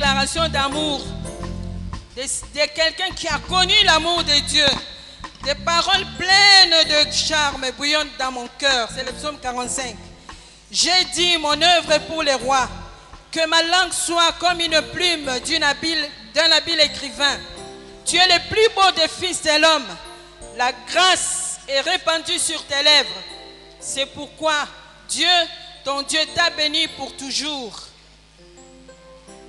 déclaration d'amour de quelqu'un qui a connu l'amour de Dieu. Des paroles pleines de charme bouillonnent dans mon cœur. C'est le psaume 45. J'ai dit mon œuvre pour les rois, que ma langue soit comme une plume d'un habile écrivain. Tu es le plus beau des fils de l'homme. La grâce est répandue sur tes lèvres. C'est pourquoi Dieu, ton Dieu, t'a béni pour toujours.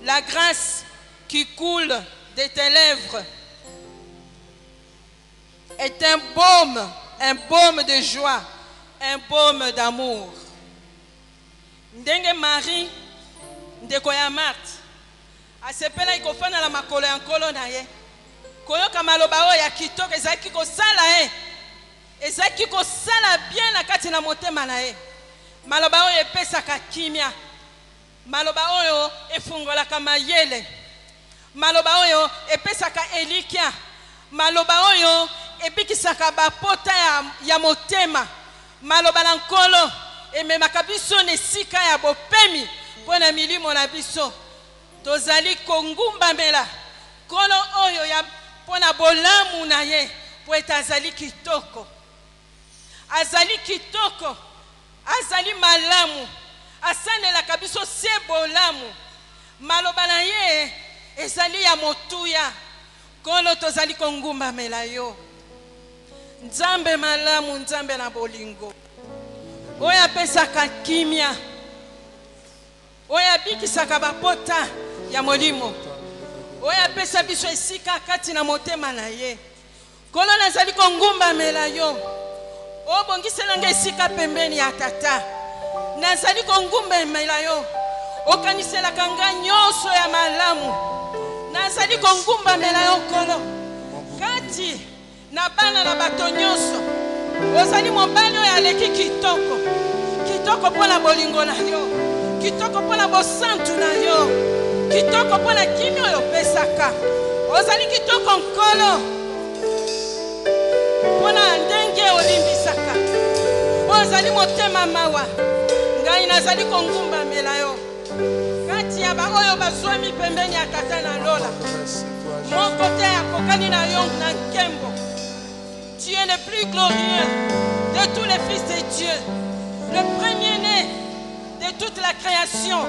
La grâce qui coule de tes lèvres est un baume de joie, un baume d'amour. Ndenge Marie, ndeko ya Marthe, asepela ikofana la makolo ya nkolo na ye. Koyoka maloba oyo ya kitoko ezaki kosala ye. Ezaki kosala bien na kati na motema na ye. Maloba oyo epesaka kimia. Maloba oyo efungolaka mayele. Maloba oyo epesaka elikia. Maloba oyo ebikisaka bapota ya motema. Maloba na nkolo ememaka biso na esika ya bopemi mpona milimo na biso. Tozali kongumbamela nkolo oyo ya mpona bolamu na ye po ete azali kitoko. Azali kitoko, azali malamu, asanelaka biso se bolamu. Maloba na ye ezali ya motuya. Nkolo tozali kongumbamela yo. Nzambe malamu, nzambe na bolingo. Oyo apesaka kimia. Oyo abikisaka bapota ya molimo. Oyo apesa biso esika kati na motema na ye. Nkolo nazali kongumbamela yo. Obongiselanga esika pembeni ya tata. Nazali kongumbamela yo. Okaniselaka nga nyonso ya malamu. Nazali kongumbamela yo nkolo. Kati na bana na bato nyonso. Ozali mobali oyo aleki kitoko. Kitoko mpona bolingo na yo. Kitoko mpona bosantu na yo. Kitoko mpona kimi oyo opesaka. Ozali kitoko nkolo. Mpona ndenge olimbisaka. Ozali motema mawa. Ngai nazali kongumbamela yo. Kati ya ba oyo bazwami pembeni ya tata na lola. Moko te akokani na yo na nkembo. Tu es le plus glorieux de tous les fils de Dieu. Le premier-né de toute la création.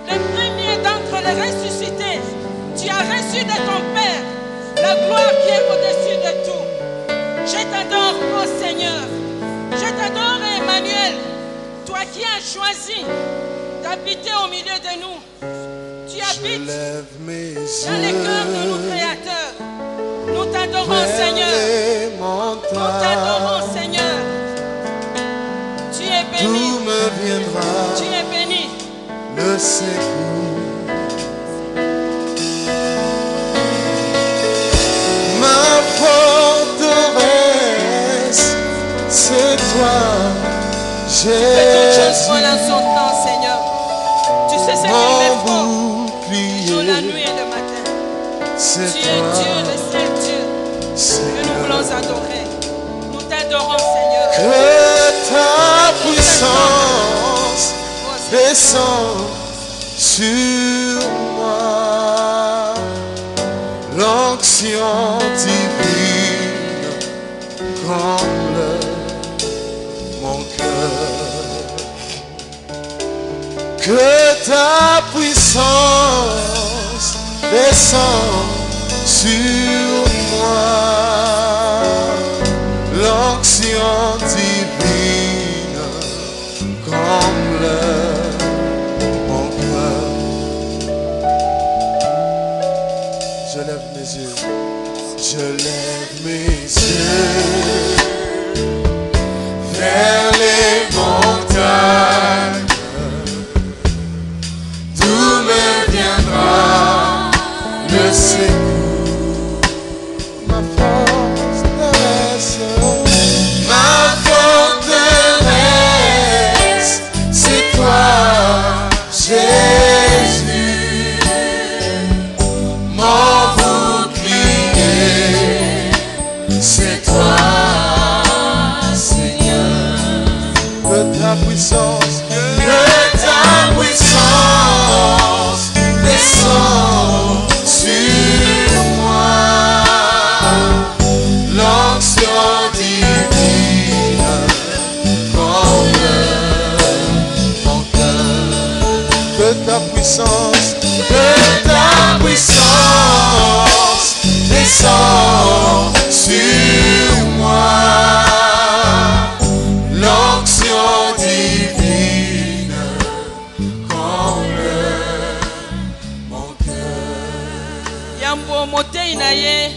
Le premier d'entre les ressuscités. Tu as reçu de ton Père la gloire qui est au-dessus de tout. Je t'adore, ô Seigneur. Je t'adore, Emmanuel. Toi qui as choisi d'habiter au milieu de nous. Tu habites dans les cœurs de nos créateurs. Nous t'adorons, Seigneur. Nous t'adorons, Seigneur. Tu es béni. D'où me viendra Tu es béni. le secours? Ma forteresse, c'est toi, Fais toutes choses Jésus. bonnes en son temps, Seigneur. Tu sais ce qu'il me faut. Jour, la nuit et le matin. C'est Tu es Dieu, le seul Dieu que nous voulons adorer. Nous t'adorons, Seigneur. Que ta puissance descende sur moi. L'onction divine comble mon cœur. Que ta puissance descende sur moi. L'onction divine comble mon cœur. Je lève mes yeux. Je lève mes yeux vers les montagnes. D'où me viendra le secours? Ma force, puissance, de ta puissance, descends sur moi. L'onction divine comble mon cœur. Yambo motei na ye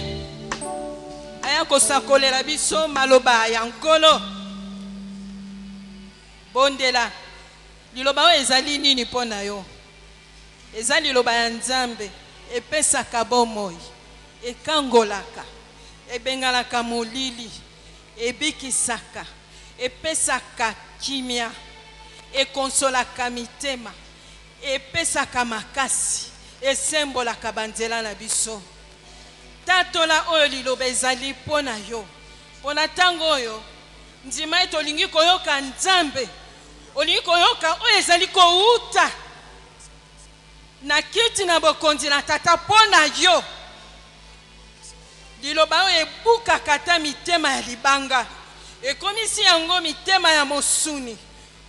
aya kosakolela biso maloba ya nkolo. Bondela liloba oyo ezali nini mpo na yo? Eza liloba ya Nzambe, epesaka bomoi, ekangolaka, ebengalaka molili, ebikisaka, epesaka kimia, ekonsolaka mitema, epesaka makasi, esembolaka banzela na biso. Tatola oyo liloba ezali mpo na yo. Mpo na ntango oyo ndima ete olingi koyoka Nzambe, olingi koyoka oyo ezali kouta na kiti na bokonzi na tata mpo na yo. Liloba oyo ebukaka ata mitema ya libanga, ekomisi yango mitema ya mosuni,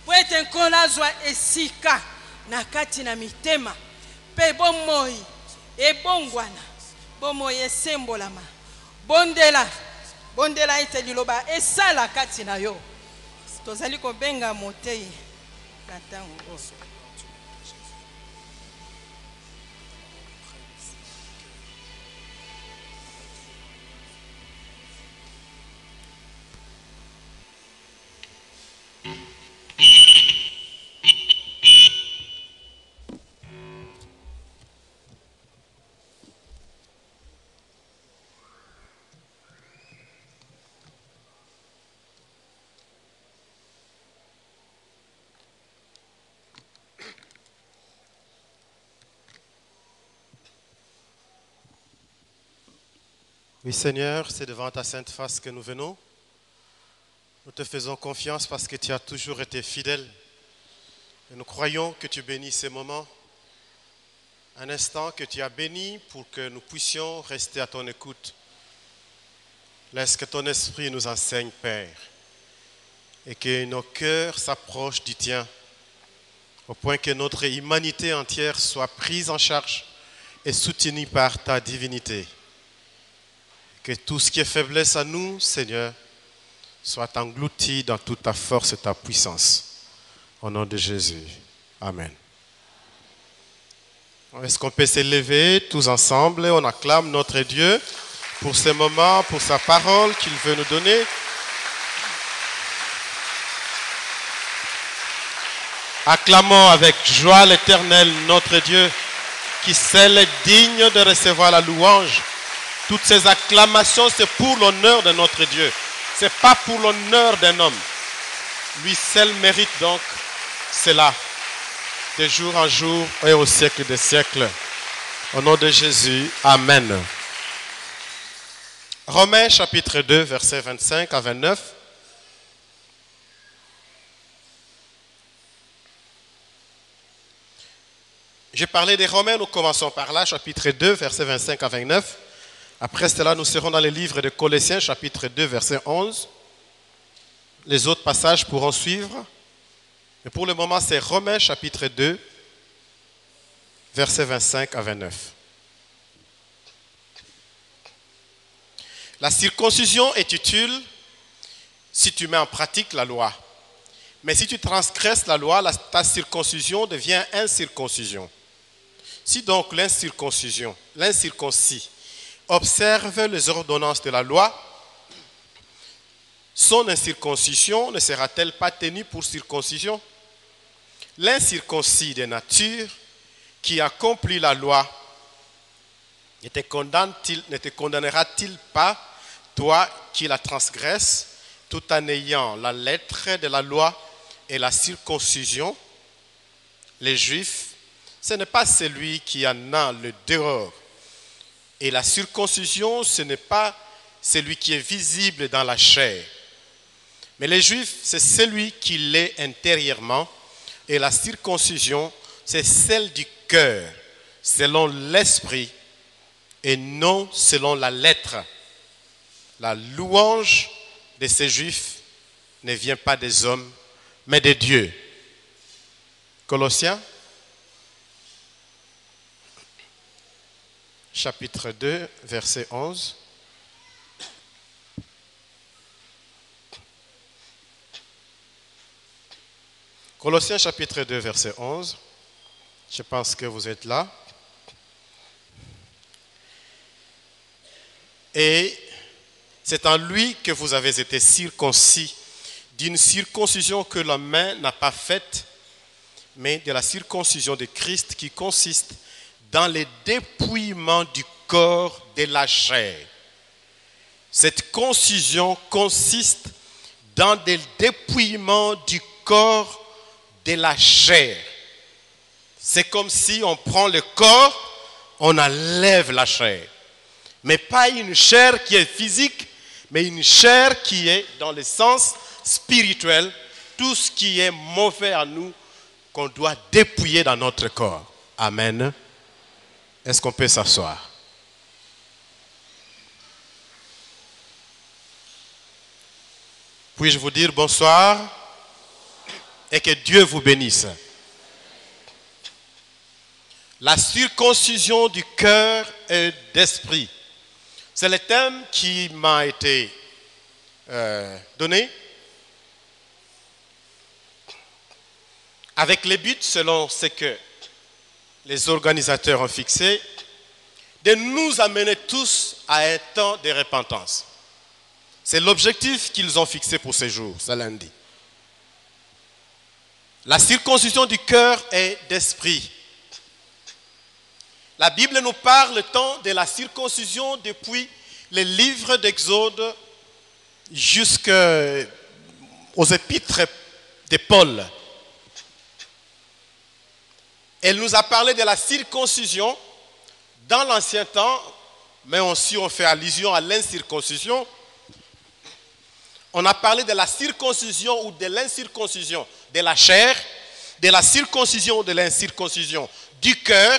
po ete nkolo azwa esika na kati na mitema, mpe bomoi ebongwana, bomoi esembolama. Bondela ete liloba esala kati na yo. Tozali kobenga motei na ntango. Oui Seigneur, c'est devant ta sainte face que nous venons. Nous te faisons confiance parce que tu as toujours été fidèle. Et nous croyons que tu bénis ces moments. Un instant que tu as béni pour que nous puissions rester à ton écoute. Laisse que ton esprit nous enseigne, Père. Et que nos cœurs s'approchent du tien. Au point que notre humanité entière soit prise en charge et soutenue par ta divinité. Que tout ce qui est faiblesse à nous, Seigneur, soit englouti dans toute ta force et ta puissance. Au nom de Jésus. Amen. Est-ce qu'on peut s'élever tous ensemble et on acclame notre Dieu pour ce moment, pour sa parole qu'il veut nous donner. Acclamons avec joie l'Éternel, notre Dieu, qui seul est digne de recevoir la louange. Toutes ces acclamations, c'est pour l'honneur de notre Dieu. Ce n'est pas pour l'honneur d'un homme. Lui seul mérite donc cela, de jour en jour et au siècle des siècles. Au nom de Jésus, Amen. Romains chapitre 2, versets 25 à 29. J'ai parlé des Romains, nous commençons par là, chapitre 2, versets 25 à 29. Après cela, nous serons dans les livres de Colossiens, chapitre 2, verset 11. Les autres passages pourront suivre. Mais pour le moment, c'est Romains, chapitre 2, versets 25 à 29. La circoncision est utile si tu mets en pratique la loi. Mais si tu transgresses la loi, ta circoncision devient incirconcision. Si donc l'incirconcis observe les ordonnances de la loi, son incirconcision ne sera-t-elle pas tenue pour circoncision? L'incirconcis de nature qui accomplit la loi ne te condamnera-t-il pas, toi qui la transgresses, tout en ayant la lettre de la loi et la circoncision? Les Juifs, ce n'est pas celui qui en a le dehors. Et la circoncision, ce n'est pas celui qui est visible dans la chair. Mais les Juifs, c'est celui qui l'est intérieurement. Et la circoncision, c'est celle du cœur, selon l'esprit, et non selon la lettre. La louange de ces Juifs ne vient pas des hommes, mais de Dieu. Colossiens, chapitre 2, verset 11. Colossiens chapitre 2, verset 11. Je pense que vous êtes là. Et c'est en lui que vous avez été circoncis, d'une circoncision que la main n'a pas faite, mais de la circoncision de Christ qui consiste dans le dépouillement du corps de la chair. Cette concision consiste dans le dépouillement du corps de la chair. C'est comme si on prend le corps, on enlève la chair. Mais pas une chair qui est physique, mais une chair qui est dans le sens spirituel, tout ce qui est mauvais à nous, qu'on doit dépouiller dans notre corps. Amen. Est-ce qu'on peut s'asseoir? Puis-je vous dire bonsoir et que Dieu vous bénisse. La circoncision du cœur et d'esprit. C'est le thème qui m'a été donné avec les buts selon ce que les organisateurs ont fixé, de nous amener tous à un temps de repentance. C'est l'objectif qu'ils ont fixé pour ce jour, ce lundi. La circoncision du cœur et d'esprit. La Bible nous parle tant de la circoncision depuis les livres d'Exode jusqu'aux épîtres de Paul. Elle nous a parlé de la circoncision dans l'ancien temps, mais aussi on fait allusion à l'incirconcision. On a parlé de la circoncision ou de l'incirconcision de la chair, de la circoncision ou de l'incirconcision du cœur.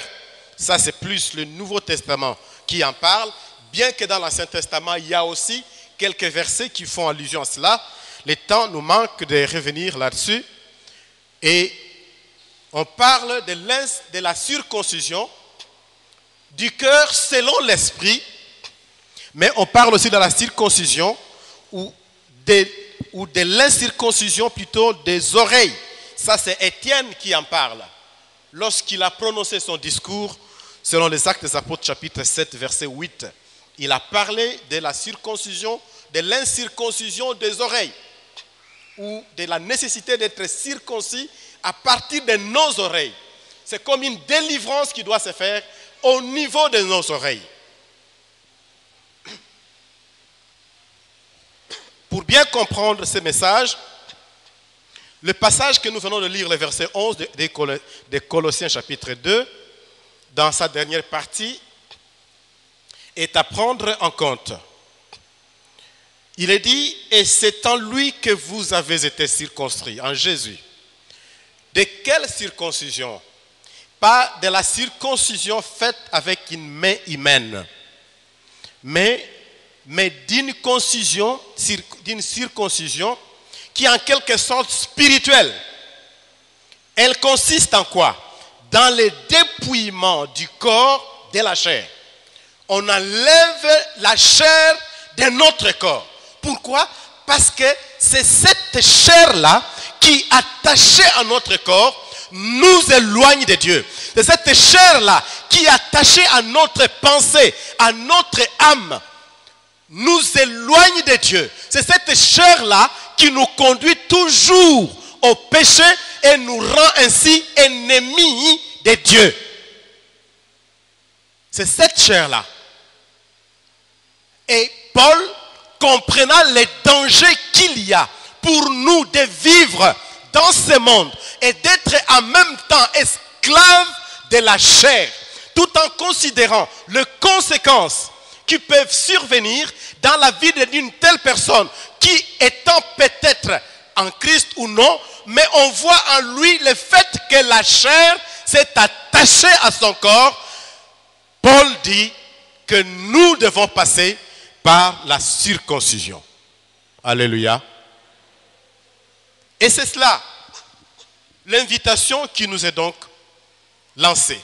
Ça, c'est plus le Nouveau Testament qui en parle, bien que dans l'Ancien Testament, il y a aussi quelques versets qui font allusion à cela. Le temps nous manque de revenir là-dessus. Et on parle de la circoncision du cœur selon l'esprit, mais on parle aussi de la circoncision ou de l'incirconcision plutôt des oreilles. Ça, c'est Étienne qui en parle. Lorsqu'il a prononcé son discours, selon les Actes des Apôtres, chapitre 7, verset 8, il a parlé de la circoncision, de l'incirconcision des oreilles, ou de la nécessité d'être circoncis à partir de nos oreilles. C'est comme une délivrance qui doit se faire au niveau de nos oreilles. Pour bien comprendre ce message, le passage que nous venons de lire, le verset 11 de Colossiens chapitre 2, dans sa dernière partie, est à prendre en compte. Il est dit, et c'est en lui que vous avez été circoncis, en Jésus. De quelle circoncision? Pas de la circoncision faite avec une main humaine, mais d'une circoncision qui est en quelque sorte spirituelle. Elle consiste en quoi? Dans le dépouillement du corps de la chair. On enlève la chair de notre corps. Pourquoi? Parce que c'est cette chair-là qui, attachée à notre corps, nous éloigne de Dieu. C'est cette chair-là qui, attachée à notre pensée, à notre âme, nous éloigne de Dieu. C'est cette chair-là qui nous conduit toujours au péché et nous rend ainsi ennemis de Dieu. C'est cette chair-là. Et Paul, comprenant les dangers qu'il y a pour nous de vivre dans ce monde et d'être en même temps esclaves de la chair, tout en considérant les conséquences qui peuvent survenir dans la vie d'une telle personne qui, étant peut-être en Christ ou non, mais on voit en lui le fait que la chair s'est attachée à son corps. Paul dit que nous devons passer par la circoncision. Alléluia. Et c'est cela, l'invitation qui nous est donc lancée.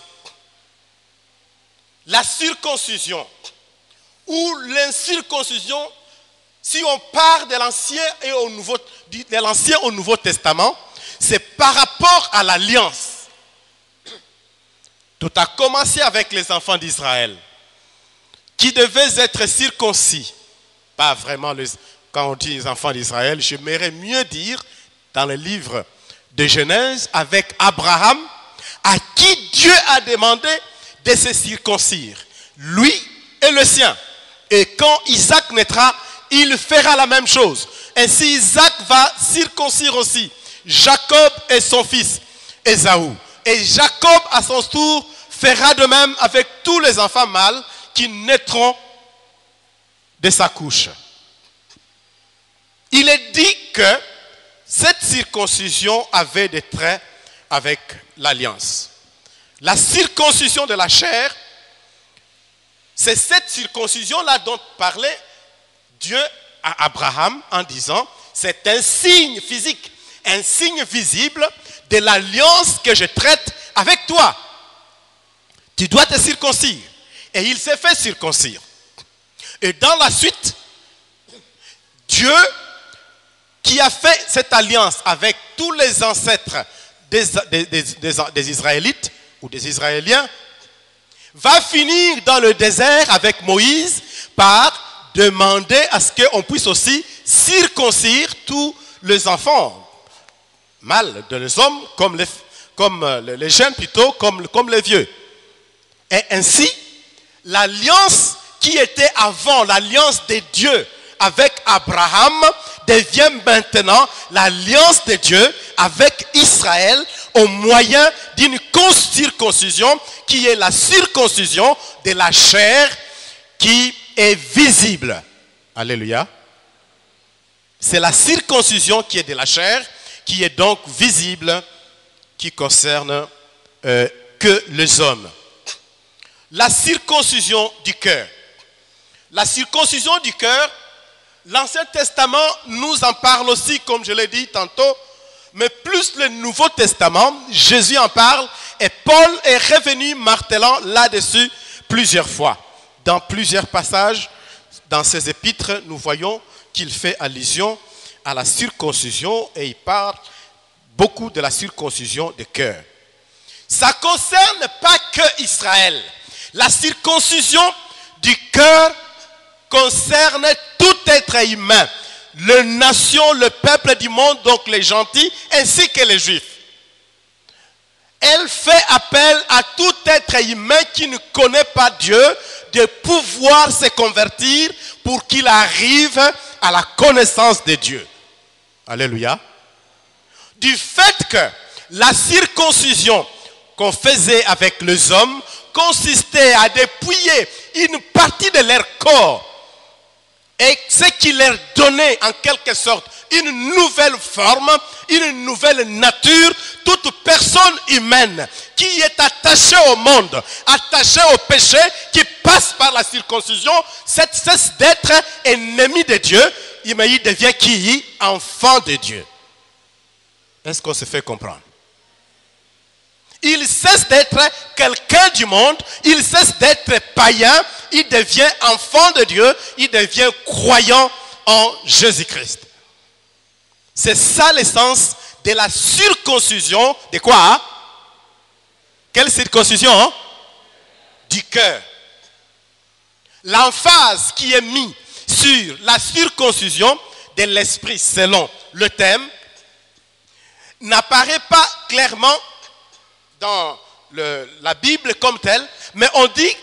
la circoncision ou l'incirconcision, si on part de l'Ancien au Nouveau Testament, c'est par rapport à l'alliance. Tout a commencé avec les enfants d'Israël, qui devaient être circoncis. Pas vraiment, quand on dit les enfants d'Israël, j'aimerais mieux dire dans le livre de Genèse, avec Abraham, à qui Dieu a demandé de se circoncire, lui et le sien. Et quand Isaac naîtra, il fera la même chose. Ainsi, Isaac va circoncire aussi Jacob et son fils Ésaü. Et Jacob, à son tour, fera de même avec tous les enfants mâles qui naîtront de sa couche. Il est dit que cette circoncision avait des traits avec l'alliance. La circoncision de la chair, c'est cette circoncision-là dont parlait Dieu à Abraham en disant, c'est un signe physique, un signe visible de l'alliance que je traite avec toi. Tu dois te circoncire. Et il s'est fait circoncire. Et dans la suite, Dieu, qui a fait cette alliance avec tous les ancêtres des Israélites ou des Israéliens, va finir dans le désert avec Moïse par demander à ce qu'on puisse aussi circoncire tous les enfants mâles de les hommes, comme les jeunes plutôt, comme les vieux. Et ainsi, l'alliance qui était avant, l'alliance de Dieu avec Abraham, devient maintenant l'alliance de Dieu avec Israël au moyen d'une circoncision qui est la circoncision de la chair qui est visible. Alléluia. C'est la circoncision qui est de la chair qui est donc visible, qui concerne que les hommes. La circoncision du cœur. La circoncision du cœur, l'Ancien Testament nous en parle aussi, comme je l'ai dit tantôt, mais plus le Nouveau Testament, Jésus en parle, et Paul est revenu martelant là-dessus plusieurs fois. Dans plusieurs passages, dans ses épîtres, nous voyons qu'il fait allusion à la circoncision, et il parle beaucoup de la circoncision du cœur. Ça ne concerne pas que Israël. La circoncision du cœur concerne tout être humain, les nations, le peuple du monde, donc les gentils, ainsi que les juifs. Elle fait appel à tout être humain qui ne connaît pas Dieu de pouvoir se convertir pour qu'il arrive à la connaissance de Dieu. Alléluia. Du fait que la circoncision qu'on faisait avec les hommes consistait à dépouiller une partie de leur corps et ce qui leur donnait en quelque sorte une nouvelle forme, une nouvelle nature. Toute personne humaine qui est attachée au monde, attachée au péché, qui passe par la circoncision, cesse d'être ennemi de Dieu, mais il devient qui? Enfant de Dieu. Est-ce qu'on se fait comprendre? Il cesse d'être quelqu'un du monde, il cesse d'être païen, il devient enfant de Dieu, il devient croyant en Jésus-Christ. C'est ça l'essence de la circoncision. De quoi? Quelle circoncision? Du cœur. L'emphase qui est mise sur la circoncision de l'esprit selon le thème n'apparaît pas clairement dans la Bible comme telle, mais on dit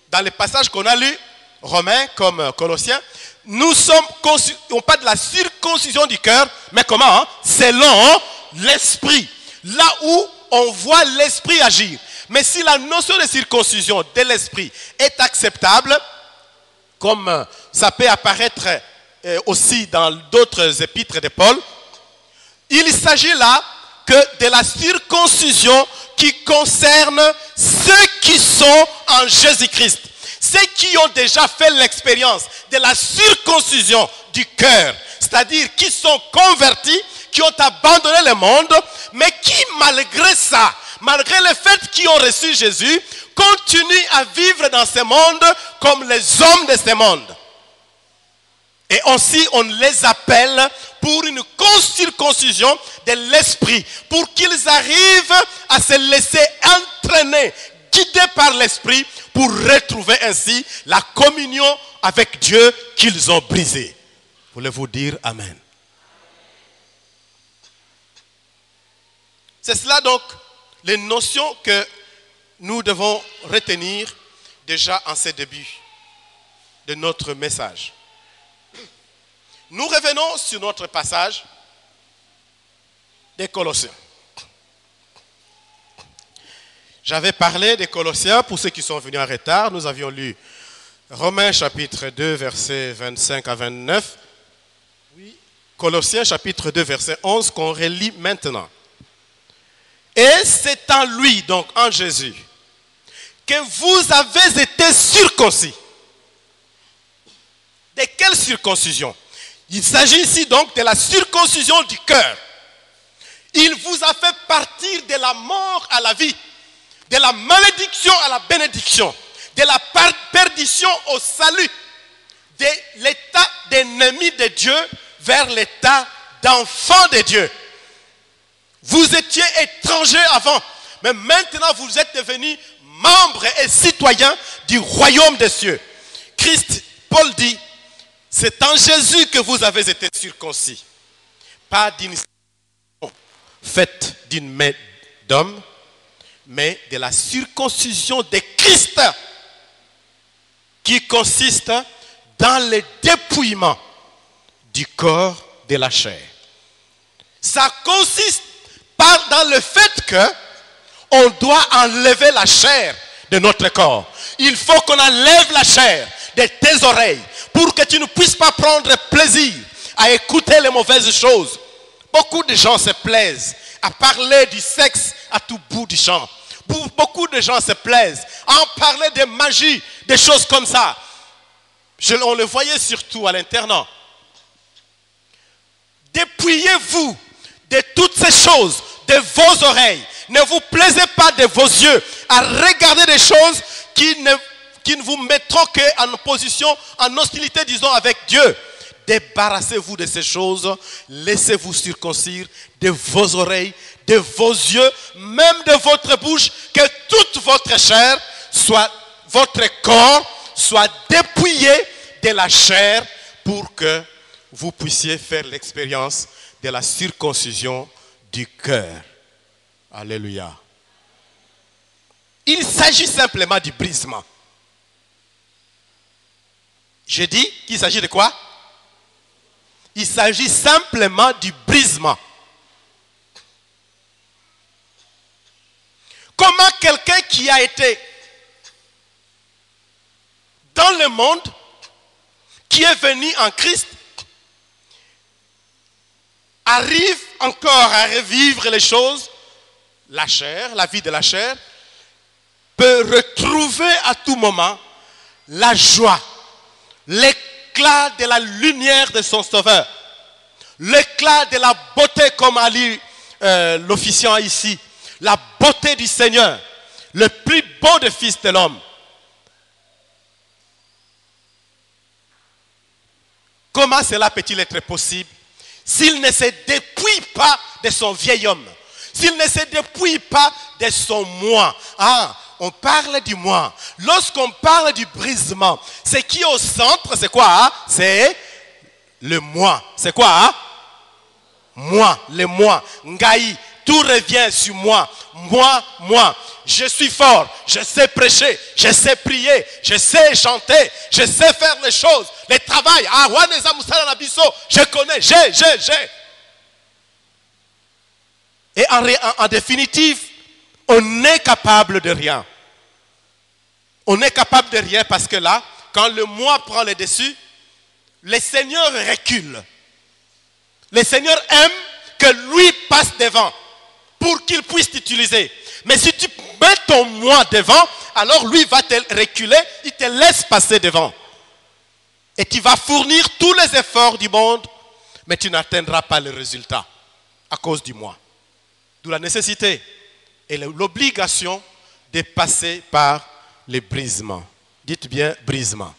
dans les passages qu'on a lus, Romains comme Colossiens, on parle de la circoncision du cœur, mais comment? Selon l'esprit. Là où on voit l'esprit agir. Mais si la notion de circoncision de l'esprit est acceptable, comme ça peut apparaître aussi dans d'autres épîtres de Paul, il s'agit là que de la circoncision qui concerne ceux qui sont en Jésus-Christ. Ceux qui ont déjà fait l'expérience de la circoncision du cœur, c'est-à-dire qui sont convertis, qui ont abandonné le monde, mais qui malgré ça, malgré le fait qu'ils ont reçu Jésus, continuent à vivre dans ce monde comme les hommes de ce monde. Et aussi, on les appelle pour une circoncision de l'esprit, pour qu'ils arrivent à se laisser entraîner, guidés par l'esprit, pour retrouver ainsi la communion avec Dieu qu'ils ont brisée. Voulez-vous dire Amen? C'est cela donc les notions que nous devons retenir déjà en ce début de notre message. Nous revenons sur notre passage des Colossiens. J'avais parlé des Colossiens pour ceux qui sont venus en retard. Nous avions lu Romains chapitre 2, versets 25 à 29. Oui. Colossiens chapitre 2, verset 11 qu'on relit maintenant. Et c'est en lui, donc en Jésus, que vous avez été circoncis. De quelle circoncision? Il s'agit ici donc de la circoncision du cœur. Il vous a fait partir de la mort à la vie, de la malédiction à la bénédiction, de la perdition au salut, de l'état d'ennemi de Dieu vers l'état d'enfant de Dieu. Vous étiez étrangers avant, mais maintenant vous êtes devenus membres et citoyens du royaume des cieux. Christ, Paul dit, c'est en Jésus que vous avez été circoncis. Pas d'une faite d'une main d'homme, mais de la circoncision de Christ, qui consiste dans le dépouillement du corps de la chair. Ça consiste dans le fait que on doit enlever la chair de notre corps. Il faut qu'on enlève la chair de tes oreilles pour que tu ne puisses pas prendre plaisir à écouter les mauvaises choses. Beaucoup de gens se plaisent à parler du sexe à tout bout du champ. Beaucoup de gens se plaisent à en parler de magie, des choses comme ça. On le voyait surtout à l'internat. Dépouillez-vous de toutes ces choses, de vos oreilles. Ne vous plaisez pas de vos yeux à regarder des choses qui ne vous mettront qu'en position, en hostilité, disons, avec Dieu. Débarrassez-vous de ces choses. Laissez-vous circoncire de vos oreilles, de vos yeux, même de votre bouche, que toute votre chair, soit votre corps, soit dépouillé de la chair pour que vous puissiez faire l'expérience de la circoncision du cœur. Alléluia. Il s'agit simplement du brisement. Je dis qu'il s'agit de quoi? Il s'agit simplement du brisement. Comment quelqu'un qui a été dans le monde, qui est venu en Christ, arrive encore à revivre les choses, la chair, la vie de la chair, peut retrouver à tout moment la joie, l'éclat de la lumière de son sauveur, l'éclat de la beauté, comme a dit l'officiant ici, la beauté du Seigneur, le plus beau des fils de l'homme. Comment cela peut-il être possible s'il ne se dépouille pas de son vieil homme, s'il ne se dépouille pas de son moi? Ah, on parle du moi. Lorsqu'on parle du brisement, ce qui est au centre, c'est quoi? Hein? C'est le moi. C'est quoi? Hein? Moi, le moi. Ngaï, tout revient sur moi. Moi. Je suis fort, je sais prêcher, je sais prier, je sais chanter, je sais faire les choses, le travail. Ah, je connais, j'ai. Et en définitive, on n'est capable de rien. On n'est capable de rien parce que là, quand le moi prend le dessus, le Seigneur recule. Le Seigneur aime que lui passe devant pour qu'il puisse t'utiliser. Mais si tu mets ton moi devant, alors lui va te reculer, il te laisse passer devant. Et tu vas fournir tous les efforts du monde, mais tu n'atteindras pas le résultat à cause du moi. D'où la nécessité et l'obligation de passer par les brisements. Dites bien brisement.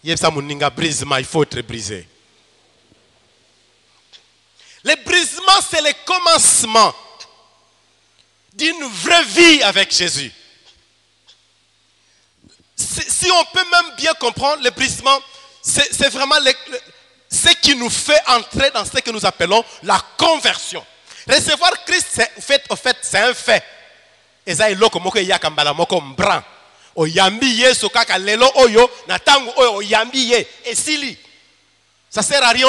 Brisement, il faut être brisé. Les brisements, c'est le commencement d'une vraie vie avec Jésus. Si on peut même bien comprendre, le brisement, c'est vraiment ce qui nous fait entrer dans ce que nous appelons la conversion. Recevoir Christ, en fait, c'est un fait. Et ça, ça sert à rien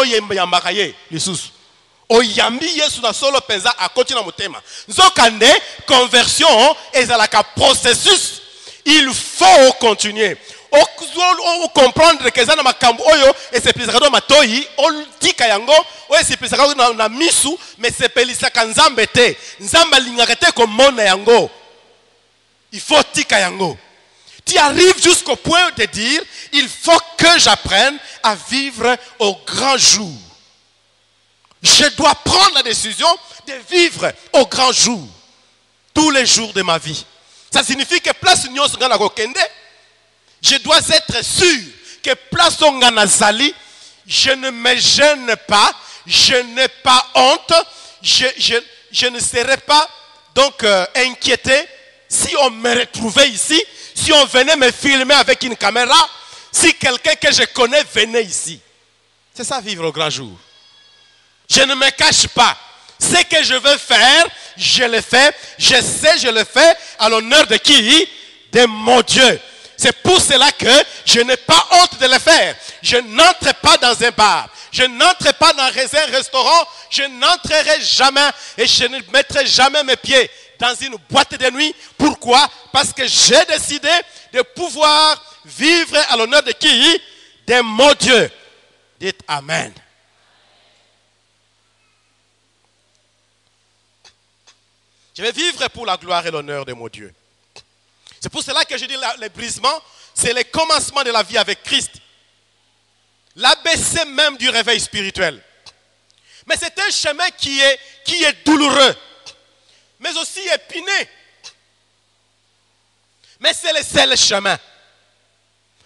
oyambi yesu na solo penza akoti na motema nzokande conversion ezalaka processus. Il faut continuer o comprendre que ça na makambo oyo esepelisa matoyi otika yango o esepelisa na misu mais sepelisaka nzambe te nzambe alingaka te komona yango. Il faut tika yango. Tu arrives jusqu'au point de dire il faut que j'apprenne à vivre au grand jour. Je dois prendre la décision de vivre au grand jour tous les jours de ma vie. Ça signifie que place union songana kokende, je dois être sûr que place songana zali, je ne me gêne pas, je n'ai pas honte, je ne serai pas donc inquiété si on me retrouvait ici, si on venait me filmer avec une caméra, si quelqu'un que je connais venait ici. C'est ça vivre au grand jour. Je ne me cache pas. Ce que je veux faire, je le fais. Je sais, je le fais à l'honneur de qui? De mon Dieu. C'est pour cela que je n'ai pas honte de le faire. Je n'entre pas dans un bar. Je n'entre pas dans un restaurant. Je n'entrerai jamais et je ne mettrai jamais mes pieds dans une boîte de nuit. Pourquoi? Parce que j'ai décidé de pouvoir vivre à l'honneur de qui? De mon Dieu. Dites Amen. Je vais vivre pour la gloire et l'honneur de mon Dieu. C'est pour cela que je dis le brisement, c'est le commencement de la vie avec Christ. L'ABC même du réveil spirituel. Mais c'est un chemin qui est douloureux, mais aussi épineux. Mais c'est le seul chemin.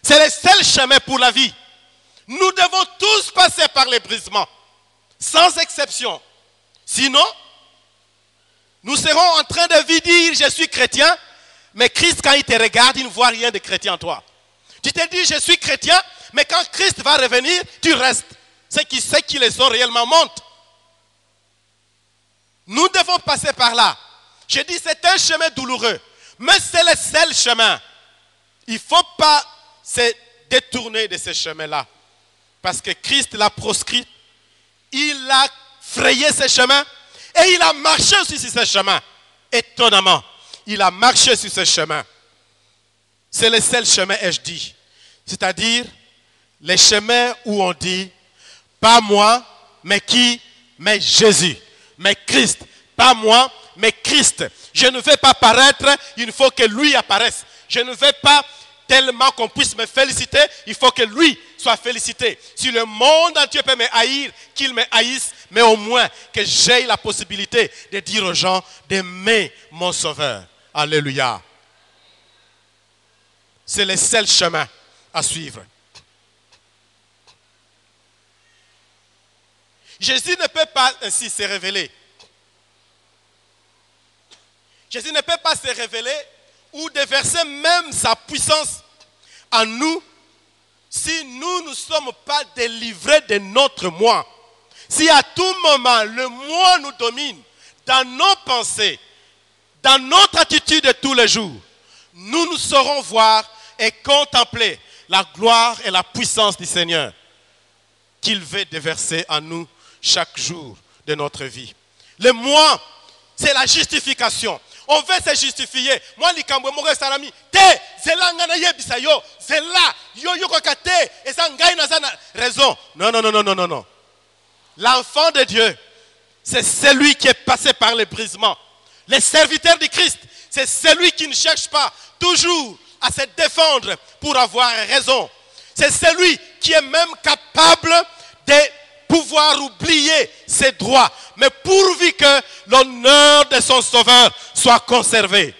C'est le seul chemin pour la vie. Nous devons tous passer par les brisements, sans exception. Sinon, nous serons en train de dire je suis chrétien, mais Christ quand il te regarde, il ne voit rien de chrétien en toi. Tu te dis je suis chrétien, mais quand Christ va revenir, tu restes. Ceux qui les sont réellement montent. Nous devons passer par là. Je dis c'est un chemin douloureux, mais c'est le seul chemin. Il ne faut pas se détourner de ce chemin-là. Parce que Christ l'a proscrit, il a frayé ce chemin. Et il a marché aussi sur ce chemin. Étonnamment, il a marché sur ce chemin. C'est le seul chemin, ai-je dit. C'est-à-dire, les chemins où on dit, pas moi, mais qui? Mais Jésus. Mais Christ. Pas moi, mais Christ. Je ne vais pas paraître, il faut que lui apparaisse. Je ne vais pas tellement qu'on puisse me féliciter, il faut que lui soit félicité. Si le monde entier peut me haïr, qu'il me haïsse, mais au moins que j'aie la possibilité de dire aux gens d'aimer mon Sauveur. Alléluia. C'est le seul chemin à suivre. Jésus ne peut pas ainsi se révéler. Jésus ne peut pas se révéler ou déverser même sa puissance en nous si nous ne sommes pas délivrés de notre moi. Si à tout moment le moi nous domine dans nos pensées, dans notre attitude de tous les jours, nous nous saurons voir et contempler la gloire et la puissance du Seigneur qu'il veut déverser en nous chaque jour de notre vie. Le moi, c'est la justification. On veut se justifier. Moi, likambo mo salami te zelanga na yebisa yo zela yo yo kokate et ça ngai na sana raison. Non. L'enfant de Dieu, c'est celui qui est passé par les brisements. Les serviteurs de Christ, c'est celui qui ne cherche pas toujours à se défendre pour avoir raison. C'est celui qui est même capable de pouvoir oublier ses droits, mais pourvu que l'honneur de son Sauveur soit conservé.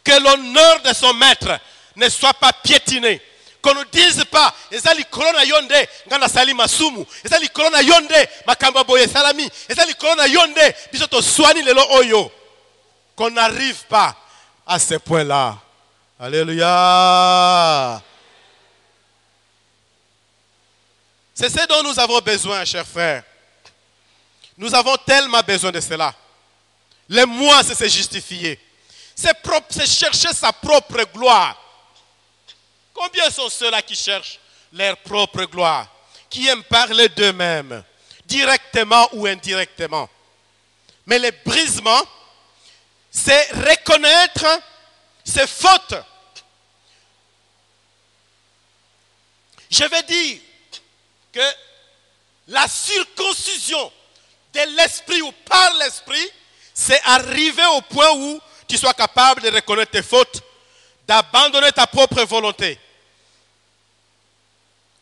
que l'honneur de son maître ne soit pas piétiné. Qu'on ne dise pas, ezali kolona yonde, ngana salima sumu, ezali kolona yonde, makamba boye salami, ezali kolona yonde, bisoto swani lelo oyo. Qu'on n'arrive pas à ce point-là. Alléluia. C'est ce dont nous avons besoin, chers frères. Nous avons tellement besoin de cela. Le moi, c'est se justifier. C'est chercher sa propre gloire. Combien sont ceux-là qui cherchent leur propre gloire, qui aiment parler d'eux-mêmes, directement ou indirectement? Mais le brisement, c'est reconnaître ses fautes. Je vais dire que la circoncision de l'esprit ou par l'esprit, c'est arriver au point où tu sois capable de reconnaître tes fautes, d'abandonner ta propre volonté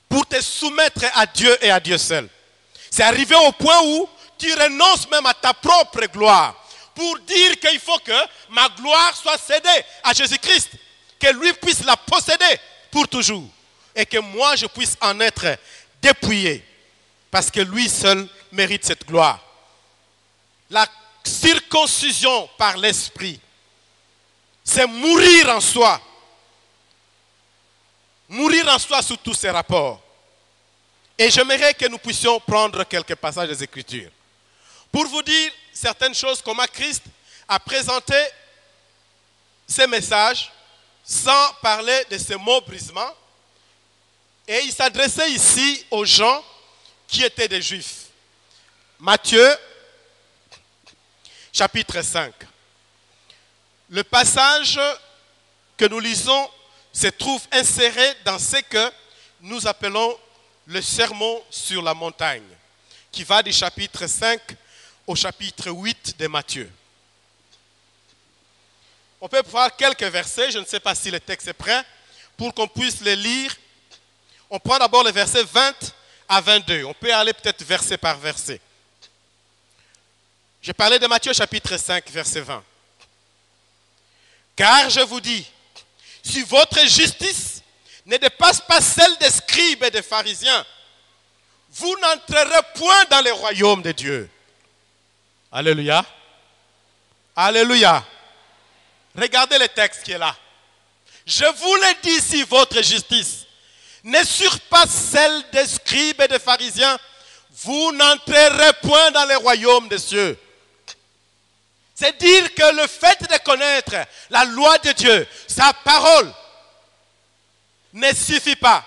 pour te soumettre à Dieu et à Dieu seul. C'est arriver au point où tu renonces même à ta propre gloire pour dire qu'il faut que ma gloire soit cédée à Jésus-Christ, que lui puisse la posséder pour toujours et que moi je puisse en être dépouillé parce que lui seul mérite cette gloire. La circoncision par l'esprit, c'est mourir en soi. Mourir en soi sous tous ces rapports. Et j'aimerais que nous puissions prendre quelques passages des Écritures pour vous dire certaines choses, comment Christ a présenté ces messages sans parler de ce mot brisement. Et il s'adressait ici aux gens qui étaient des Juifs. Matthieu, chapitre 5. Le passage que nous lisons se trouve inséré dans ce que nous appelons le sermon sur la montagne, qui va du chapitre 5 au chapitre 8 de Matthieu. On peut voir quelques versets, je ne sais pas si le texte est prêt, pour qu'on puisse les lire. On prend d'abord les versets 20 à 22. On peut aller peut-être verset par verset. Je parlais de Matthieu chapitre 5, verset 20. Car je vous dis, si votre justice ne dépasse pas celle des scribes et des pharisiens, vous n'entrerez point dans le royaume de Dieu. Alléluia. Alléluia. Regardez le texte qui est là. Je vous le dis, si votre justice ne surpasse celle des scribes et des pharisiens, vous n'entrerez point dans le royaume des cieux. C'est dire que le fait de connaître la loi de Dieu, sa parole, ne suffit pas.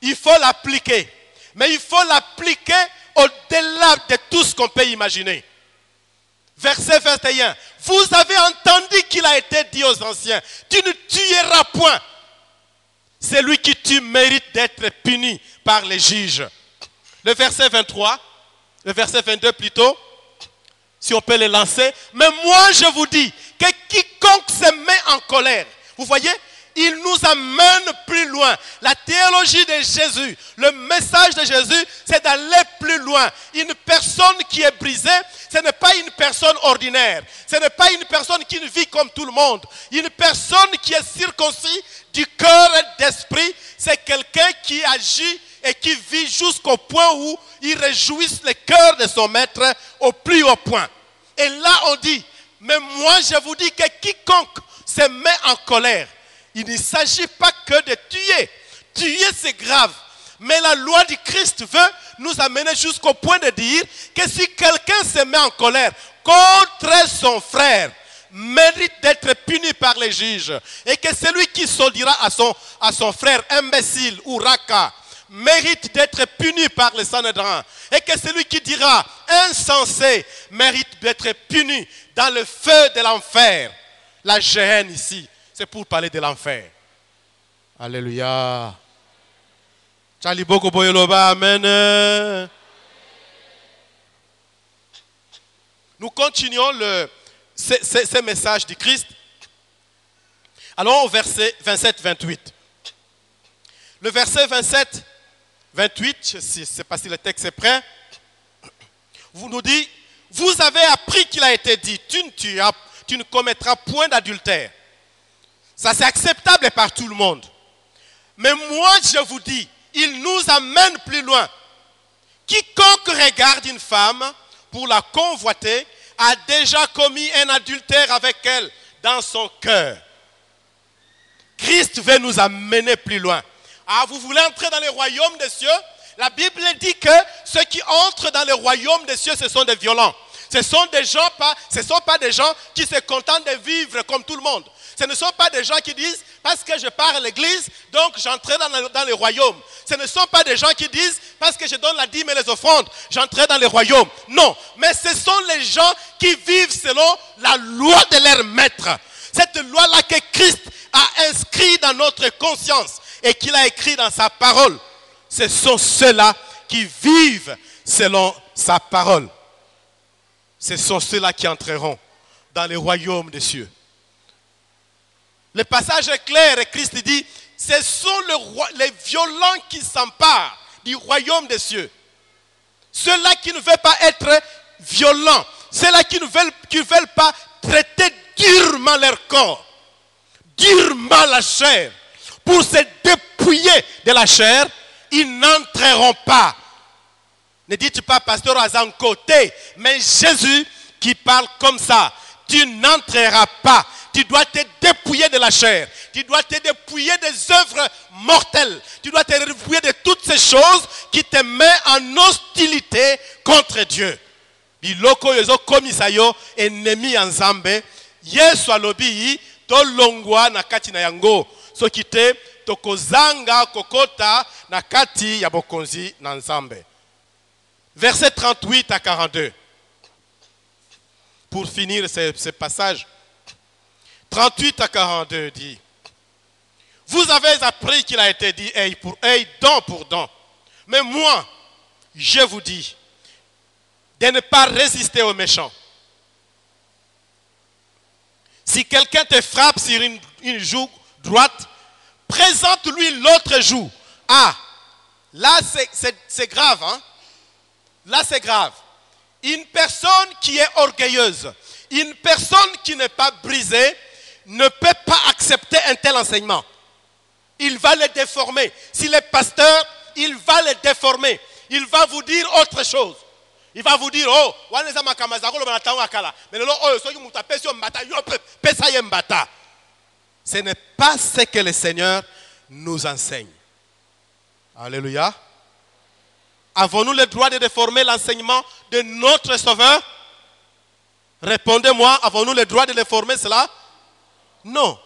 Il faut l'appliquer. Mais il faut l'appliquer au-delà de tout ce qu'on peut imaginer. Verset 21. Vous avez entendu qu'il a été dit aux anciens, tu ne tueras point. Celui qui tue mérite d'être puni par les juges. Le verset 23, le verset 22 plutôt, si on peut les lancer. Mais moi je vous dis que quiconque se met en colère, vous voyez, il nous amène plus loin. La théologie de Jésus, le message de Jésus, c'est d'aller plus loin. Une personne qui est brisée, ce n'est pas une personne ordinaire. Ce n'est pas une personne qui vit comme tout le monde. Une personne qui est circoncis du cœur et d'esprit, c'est quelqu'un qui agit et qui vit jusqu'au point où il réjouisse le cœur de son maître au plus haut point. Et là on dit, mais moi je vous dis que quiconque se met en colère, il ne s'agit pas que de tuer. Tuer, c'est grave. Mais la loi du Christ veut nous amener jusqu'au point de dire que si quelqu'un se met en colère contre son frère, mérite d'être puni par les juges. Et que celui qui se dira à son frère imbécile ou raka, mérite d'être puni par le Sanhédrin. Et que celui qui dira insensé, mérite d'être puni dans le feu de l'enfer. La géhenne ici, c'est pour parler de l'enfer. Alléluia. Amen. Nous continuons ce message du Christ. Allons au verset 27-28. Le verset 27-28, je ne sais pas si le texte est prêt, vous nous dit, vous avez appris qu'il a été dit, tu ne commettras point d'adultère. Ça, c'est acceptable par tout le monde. Mais moi, je vous dis, il nous amène plus loin. Quiconque regarde une femme pour la convoiter a déjà commis un adultère avec elle dans son cœur. Christ veut nous amener plus loin. Ah, vous voulez entrer dans le royaume des cieux? La Bible dit que ceux qui entrent dans le royaume des cieux, ce sont des violents. Ce sont pas des gens qui se contentent de vivre comme tout le monde. Ce ne sont pas des gens qui disent, parce que je pars à l'église, donc j'entrerai dans le royaume. Ce ne sont pas des gens qui disent, parce que je donne la dîme et les offrandes, j'entrerai dans le royaume. Non, mais ce sont les gens qui vivent selon la loi de leur maître. Cette loi-là que Christ a inscrit dans notre conscience et qu'il a écrit dans sa parole. Ce sont ceux-là qui vivent selon sa parole. Ce sont ceux-là qui entreront dans le royaume des cieux. Le passage est clair et Christ dit, ce sont les violents qui s'emparent du royaume des cieux. Ceux-là qui ne veulent pas être violents, ceux-là qui ne veulent pas traiter durement leur corps, durement la chair, pour se dépouiller de la chair, ils n'entreront pas. Ne dites pas, pasteur Azan côté, mais Jésus qui parle comme ça, tu n'entreras pas. Tu dois te dépouiller de la chair. Tu dois te dépouiller des œuvres mortelles. Tu dois te dépouiller de toutes ces choses qui te mettent en hostilité contre Dieu. Biloko yozo komisayo ennemi ensemble. Yesu alobi to longwa na kati na yango. So kite tokozanga kokota na kati ya bokonzi na nzambe. Verset 38 à 42. Pour finir ce passage. 38 à 42 dit, vous avez appris qu'il a été dit œil pour œil, dent pour dent. Mais moi, je vous dis de ne pas résister aux méchants. Si quelqu'un te frappe sur une joue droite, présente-lui l'autre joue. Ah, là c'est grave, hein? Là c'est grave. Une personne qui est orgueilleuse, une personne qui n'est pas brisée, ne peut pas accepter un tel enseignement. Il va le déformer. S'il est pasteur, il va le déformer. Il va vous dire autre chose. Il va vous dire, oh, ce n'est pas ce que le Seigneur nous enseigne. Alléluia. Avons-nous le droit de déformer l'enseignement de notre Sauveur? Répondez-moi, avons-nous le droit de déformer cela? Non.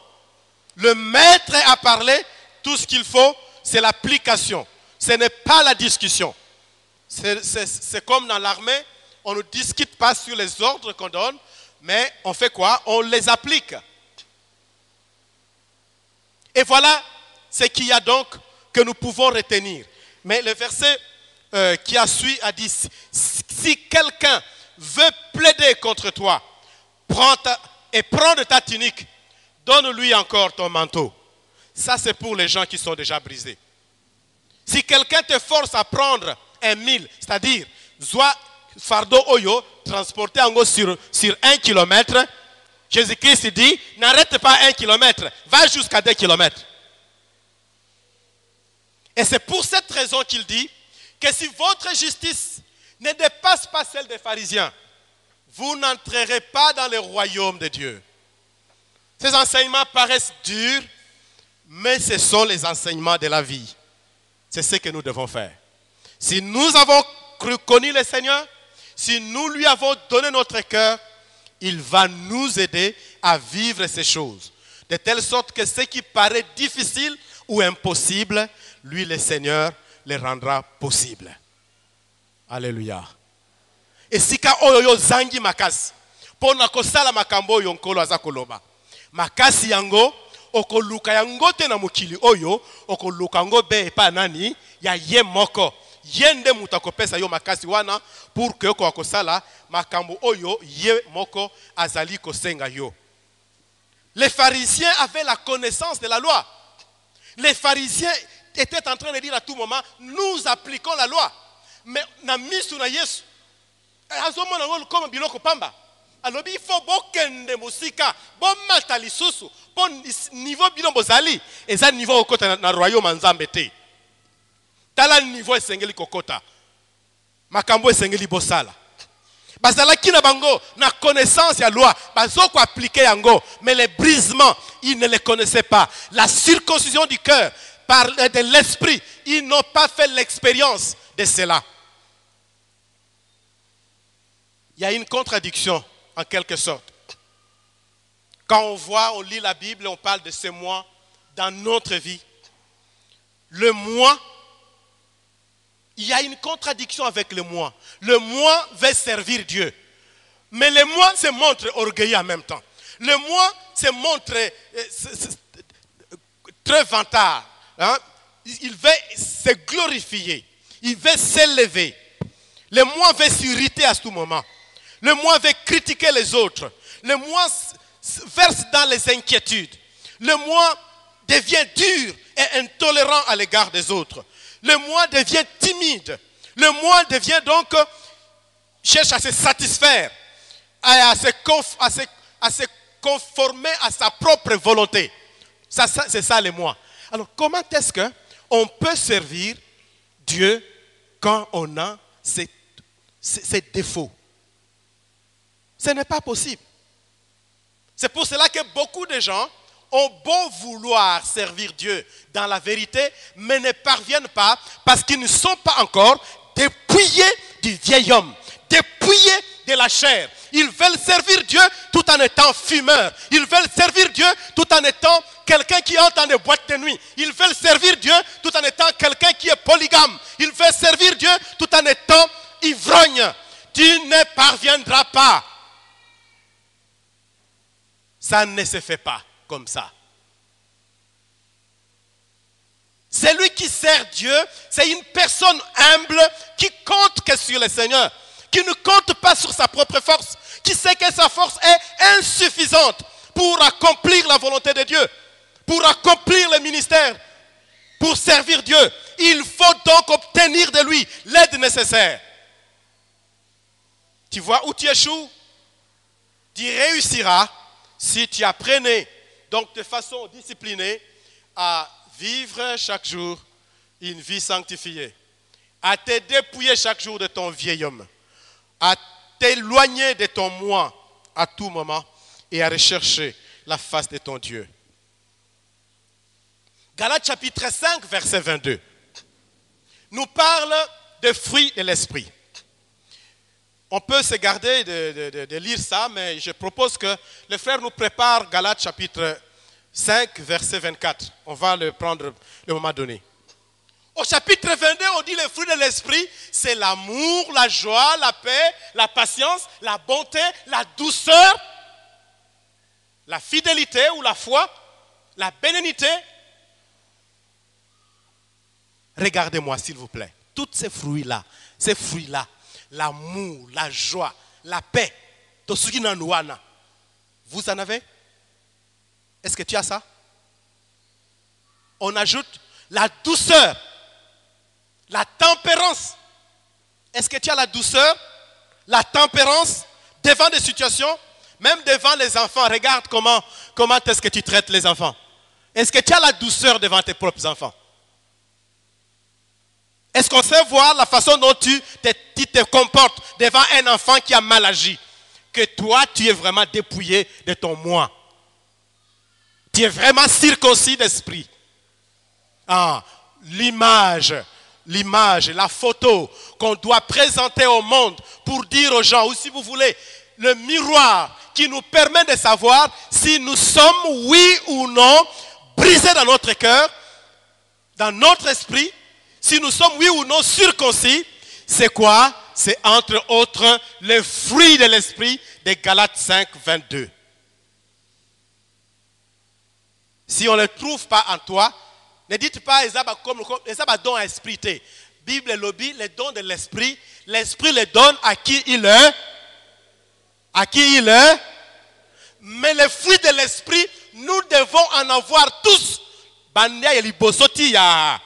Le maître a parlé, tout ce qu'il faut, c'est l'application. Ce n'est pas la discussion. C'est comme dans l'armée, on ne discute pas sur les ordres qu'on donne, mais on fait quoi? On les applique. Et voilà ce qu'il y a donc que nous pouvons retenir. Mais le verset qui a suivi a dit, si quelqu'un veut plaider contre toi, prends de ta tunique, donne-lui encore ton manteau. Ça, c'est pour les gens qui sont déjà brisés. Si quelqu'un te force à prendre un mille, c'est-à-dire, soit fardeau oyo, transporté en gros sur 1 kilomètre, Jésus-Christ dit, n'arrête pas 1 kilomètre, va jusqu'à 2 kilomètres. Et c'est pour cette raison qu'il dit que si votre justice ne dépasse pas celle des pharisiens, vous n'entrerez pas dans le royaume de Dieu. Ces enseignements paraissent durs, mais ce sont les enseignements de la vie. C'est ce que nous devons faire. Si nous avons connu le Seigneur, si nous lui avons donné notre cœur, il va nous aider à vivre ces choses. De telle sorte que ce qui paraît difficile ou impossible, lui, le Seigneur, le rendra possible. Alléluia. Et si ka oyo zangi makasi, pona kosala makambo oyo nkolo aza koloba. Makasi yango, okoluka yango te na mukili oyo, okoluka yango be epa nani, ya ye moko. Yende mutakopesa yo makasi wana, pour que oko akosala, makambo oyo, ye moko azali kosenga yo. Les pharisiens avaient la connaissance de la loi. Les pharisiens étaient en train de dire à tout moment, nous appliquons la loi. Mais na misu na Yesu, azomona ngolo comme biloko pamba. Alors il faut bokende musika, bon matali susu, bon niveau bino bozali, et ça niveau okota na royaume nzambe te. Tala niveau esengeli kokota. Makambo esengeli bosala. Bazalaki na bango na connaissance ya loi, bazoko appliquer yango, mais les brisements, ils ne les connaissaient pas. La circoncision du cœur par de l'esprit, ils n'ont pas fait l'expérience de cela. Il y a une contradiction en quelque sorte. Quand on lit la Bible, on parle de ce moi dans notre vie. Le moi, il y a une contradiction avec le moi. Le moi veut servir Dieu. Mais le moi se montre orgueilleux en même temps. Le moi se montre très vantard. Hein? Il veut se glorifier. Il veut s'élever. Le moi veut s'irriter à tout moment. Le moi veut critiquer les autres. Le moi verse dans les inquiétudes. Le moi devient dur et intolérant à l'égard des autres. Le moi devient timide. Le moi devient donc, cherche à se satisfaire, à se conformer à sa propre volonté. C'est ça le moi. Alors comment est-ce qu'on peut servir Dieu quand on a ces défauts? Ce n'est pas possible. C'est pour cela que beaucoup de gens ont beau vouloir servir Dieu dans la vérité, mais ne parviennent pas parce qu'ils ne sont pas encore dépouillés du vieil homme, dépouillés de la chair. Ils veulent servir Dieu tout en étant fumeurs. Ils veulent servir Dieu tout en étant quelqu'un qui entre dans des boîtes de nuit. Ils veulent servir Dieu tout en étant quelqu'un qui est polygame. Ils veulent servir Dieu tout en étant ivrogne. Tu ne parviendras pas. Ça ne se fait pas comme ça. Celui qui sert Dieu, c'est une personne humble qui compte que sur le Seigneur, qui ne compte pas sur sa propre force, qui sait que sa force est insuffisante pour accomplir la volonté de Dieu, pour accomplir le ministère, pour servir Dieu. Il faut donc obtenir de lui l'aide nécessaire. Tu vois où tu échoues? Tu réussiras si tu apprenais donc de façon disciplinée à vivre chaque jour une vie sanctifiée, à te dépouiller chaque jour de ton vieil homme, à t'éloigner de ton moi à tout moment et à rechercher la face de ton Dieu. Galates chapitre 5, verset 22, nous parle des fruits de l'esprit. On peut se garder de lire ça, mais je propose que le frère nous prépare Galates chapitre 5, verset 24. On va le prendre le moment donné. Au chapitre 22, on dit les fruits de l'esprit, c'est l'amour, la joie, la paix, la patience, la bonté, la douceur, la fidélité ou la foi, la bénignité. Regardez-moi s'il vous plaît. Tous ces fruits-là, l'amour, la joie, la paix, vous en avez? Est-ce que tu as ça? On ajoute la douceur, la tempérance. Est-ce que tu as la douceur, la tempérance devant des situations, même devant les enfants? Regarde comment est-ce que tu traites les enfants. Est-ce que tu as la douceur devant tes propres enfants? Est-ce qu'on sait voir la façon dont tu te comportes devant un enfant qui a mal agi? Que toi, tu es vraiment dépouillé de ton moi. Tu es vraiment circoncis d'esprit. Ah, l'image, la photo qu'on doit présenter au monde pour dire aux gens, ou si vous voulez, le miroir qui nous permet de savoir si nous sommes, oui ou non, brisés dans notre cœur, dans notre esprit, si nous sommes, oui ou non, circoncis. C'est quoi? C'est entre autres le fruit de l'esprit de Galates 5, 22. Si on ne le trouve pas en toi, ne dites pas les don à esprit. Bible lobby, les dons de l'esprit, l'esprit les donne à qui il est. À qui il est. Mais les fruits de l'esprit, nous devons en avoir tous. Bandia yelibosoti ya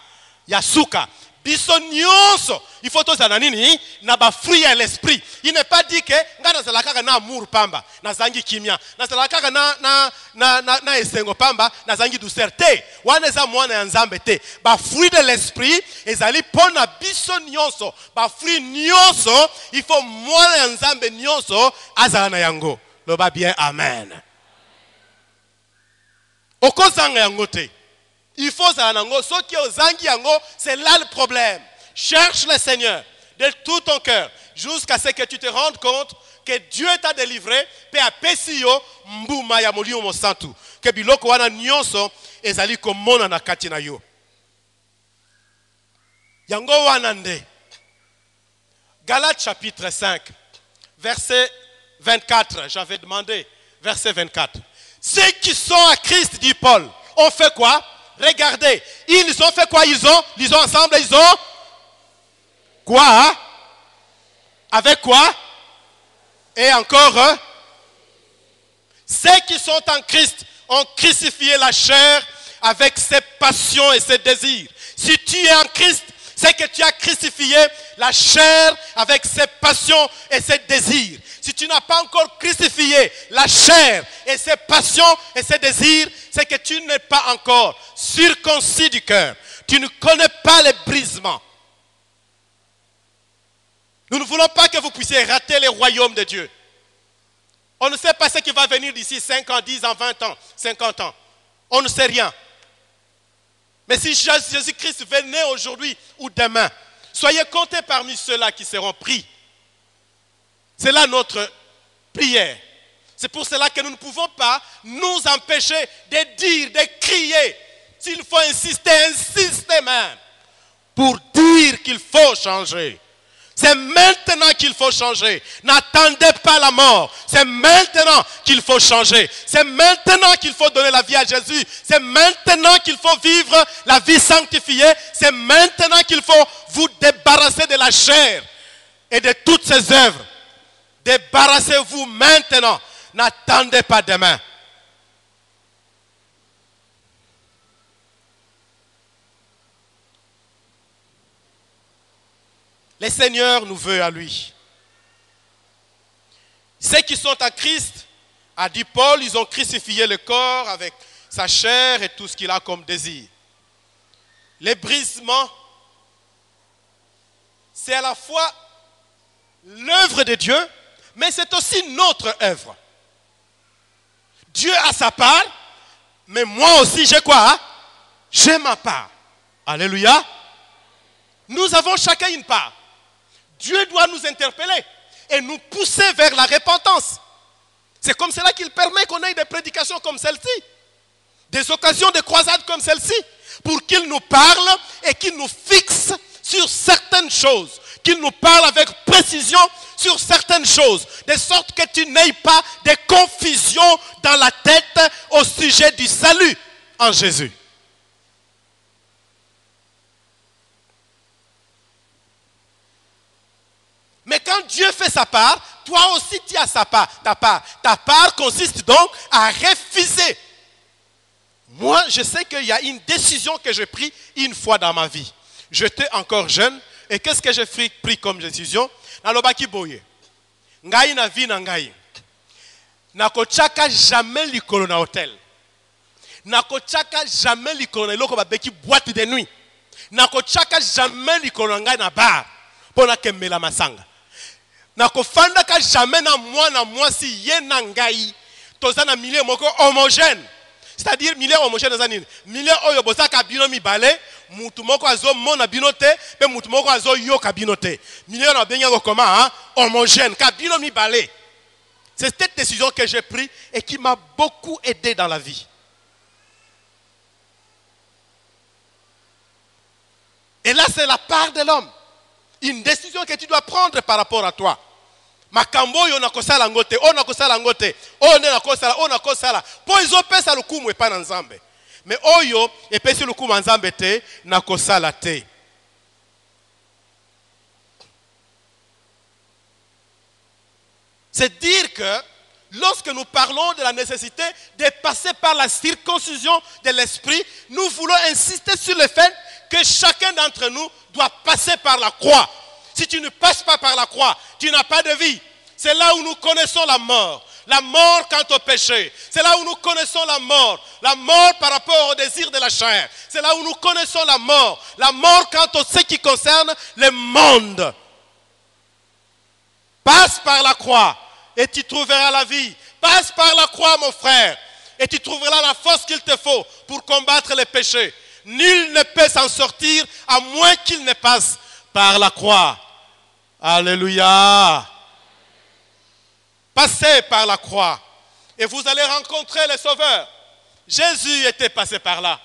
suka. biso nyonso il faut tozala nini na ba fruit à l'esprit. Il n'est pas dit que nga nazala kaka na amour pamba nazangi kimia, nazala kaka na esengo pamba nazangi douceur te, wana eza mwana ya nzambe te. Ba fruit de l'esprit ezali pona biso nyonso, ba fruit nyonso il faut mwana ya nzambe nyonso azala na yango. Loba bien amen. Okozanga yango te. Il faut zanango, ce qui est aux yango, c'est là le problème. Cherche le Seigneur de tout ton cœur jusqu'à ce que tu te rendes compte que Dieu t'a délivré. Pe apesio mbuma ya molio mosantu. Que biloko wana nyonso ezali komona na kati na yo. Yango wana nde. Galates chapitre 5, verset 24. J'avais demandé, verset 24. Ceux qui sont à Christ, dit Paul, ont fait quoi? Regardez, ils ont fait quoi? Ils ont ensemble, ils ont quoi? Avec quoi? Et encore, ceux qui sont en Christ ont crucifié la chair avec ses passions et ses désirs. Si tu es en Christ, c'est que tu as crucifié la chair avec ses passions et ses désirs. Si tu n'as pas encore crucifié la chair et ses passions et ses désirs, c'est que tu n'es pas encore circoncis du cœur. Tu ne connais pas les brisements. Nous ne voulons pas que vous puissiez rater le royaume de Dieu. On ne sait pas ce qui va venir d'ici 5 ans, 10 ans, 20 ans, 50 ans. On ne sait rien. Mais si Jésus-Christ venait aujourd'hui ou demain, soyez comptés parmi ceux-là qui seront pris. C'est là notre prière. C'est pour cela que nous ne pouvons pas nous empêcher de dire, de crier. S'il faut insister, insistez même pour dire qu'il faut changer. C'est maintenant qu'il faut changer. N'attendez pas la mort. C'est maintenant qu'il faut changer. C'est maintenant qu'il faut donner la vie à Jésus. C'est maintenant qu'il faut vivre la vie sanctifiée. C'est maintenant qu'il faut vous débarrasser de la chair et de toutes ses œuvres. Débarrassez-vous maintenant. N'attendez pas demain. Le Seigneur nous veut à lui. Ceux qui sont à Christ, a dit Paul, ils ont crucifié le corps avec sa chair et tout ce qu'il a comme désir. Les brisements, c'est à la fois l'œuvre de Dieu, mais c'est aussi notre œuvre. Dieu a sa part, mais moi aussi j'ai quoi? J'ai ma part. Alléluia. Nous avons chacun une part. Dieu doit nous interpeller et nous pousser vers la repentance. C'est comme cela qu'il permet qu'on ait des prédications comme celle-ci, des occasions de croisades comme celle-ci, pour qu'il nous parle et qu'il nous fixe sur certaines choses, qu'il nous parle avec précision sur certaines choses, de sorte que tu n'aies pas de confusion dans la tête au sujet du salut en Jésus. Mais quand Dieu fait sa part, toi aussi tu as sa part, ta part. Ta part consiste donc à refuser. Moi, je sais qu'il y a une décision que j'ai prise une fois dans ma vie. J'étais encore jeune. Et qu'est-ce que j'ai pris comme décision? Nalobaki boye. Ngai na vie na ngai. Nakochaka jamais likolo na hôtel. Nakochaka jamais likolo na loko babeki boîte de nuit. Nakochaka jamais likolo na ngai na bar. Pona kemela masanga. Nakofanda ka jamais na mwasi ye na ngai. Toza na milieu moko homogène. C'est-à-dire milieu homogène za nini? Milieu oyo bosaka bino mibale, mutu moko azo mona bino te, pe mutu moko azo yoka bino te. Milieu na benga comment homogène, ka bino mibale. C'est cette décision que j'ai prise et qui m'a beaucoup aidé dans la vie. Et là c'est la part de l'homme. Une décision que tu dois prendre par rapport à toi. Makambo yo nakosala ngote, o nakosala ngote, o ne nakosala, o nakosala. Po izo pesa lukumu epa na nzambe. Mais oyo epesi lukumu nzambe te nakosala te. C'est dire que lorsque nous parlons de la nécessité de passer par la circoncision de l'esprit, nous voulons insister sur le fait que chacun d'entre nous doit passer par la croix. Si tu ne passes pas par la croix, tu n'as pas de vie. C'est là où nous connaissons la mort. La mort quant au péché. C'est là où nous connaissons la mort. La mort par rapport au désir de la chair. C'est là où nous connaissons la mort. La mort quant à ce qui concerne le monde. Passe par la croix et tu trouveras la vie. Passe par la croix, mon frère, et tu trouveras la force qu'il te faut pour combattre les péchés. Nul ne peut s'en sortir à moins qu'il ne passe par la croix. Alléluia. Passez par la croix et vous allez rencontrer le Sauveur. Jésus était passé par là.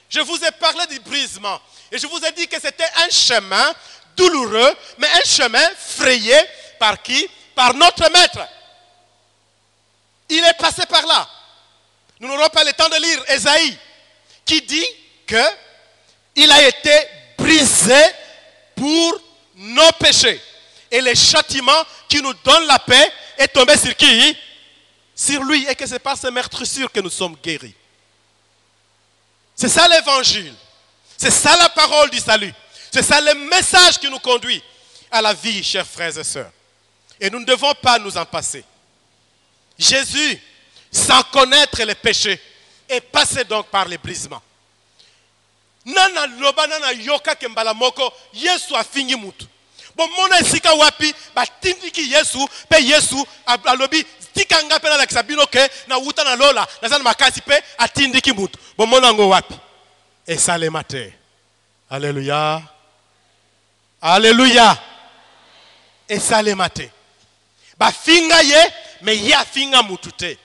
Je vous ai parlé du brisement et je vous ai dit que c'était un chemin douloureux, mais un chemin frayé par qui? Par notre Maître. Il est passé par là. Nous n'aurons pas le temps de lire Ésaïe qui dit qu'il a été brisé pour nos péchés. Et le châtiment qui nous donne la paix est tombé sur qui? Sur lui. Et que c'est par ces meurtrissures que nous sommes guéris. C'est ça l'évangile. C'est ça la parole du salut. C'est ça le message qui nous conduit à la vie, chers frères et sœurs. Et nous ne devons pas nous en passer. Jésus, sans connaître les péchés, est passé donc par les brisements. Nana loba nana yoka kembala moko Yesu afingi mutu. Bon mona esika wapi batindiki Yesu pe Yesu alobi tikanga pe na lakisabino ke na uta na lola na zana makasi pe atindiki mutu. Bon mona ngo wapi? Et ça les maté. Alléluia. Alléluia. Et ça les maté. Ba finga ye mais ya finga mutu te.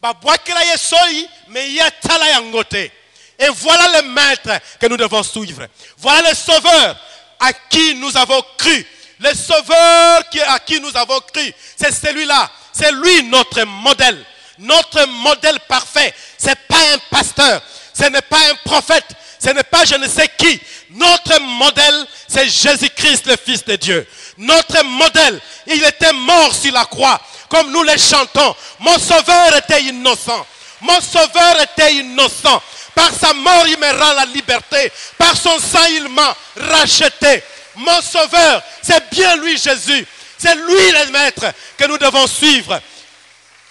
Ba boakela ye soi mais ya tala yangote. Et voilà le maître que nous devons suivre. Voilà le sauveur à qui nous avons cru. Le sauveur à qui nous avons cru. C'est celui-là. C'est lui notre modèle. Notre modèle parfait. Ce n'est pas un pasteur. Ce n'est pas un prophète. Ce n'est pas je ne sais qui. Notre modèle, c'est Jésus-Christ, le Fils de Dieu. Notre modèle, il était mort sur la croix. Comme nous le chantons. Mon sauveur était innocent. Mon sauveur était innocent. Par sa mort, il me rend la liberté. Par son sang, il m'a racheté. Mon sauveur, c'est bien lui, Jésus. C'est lui le maître que nous devons suivre.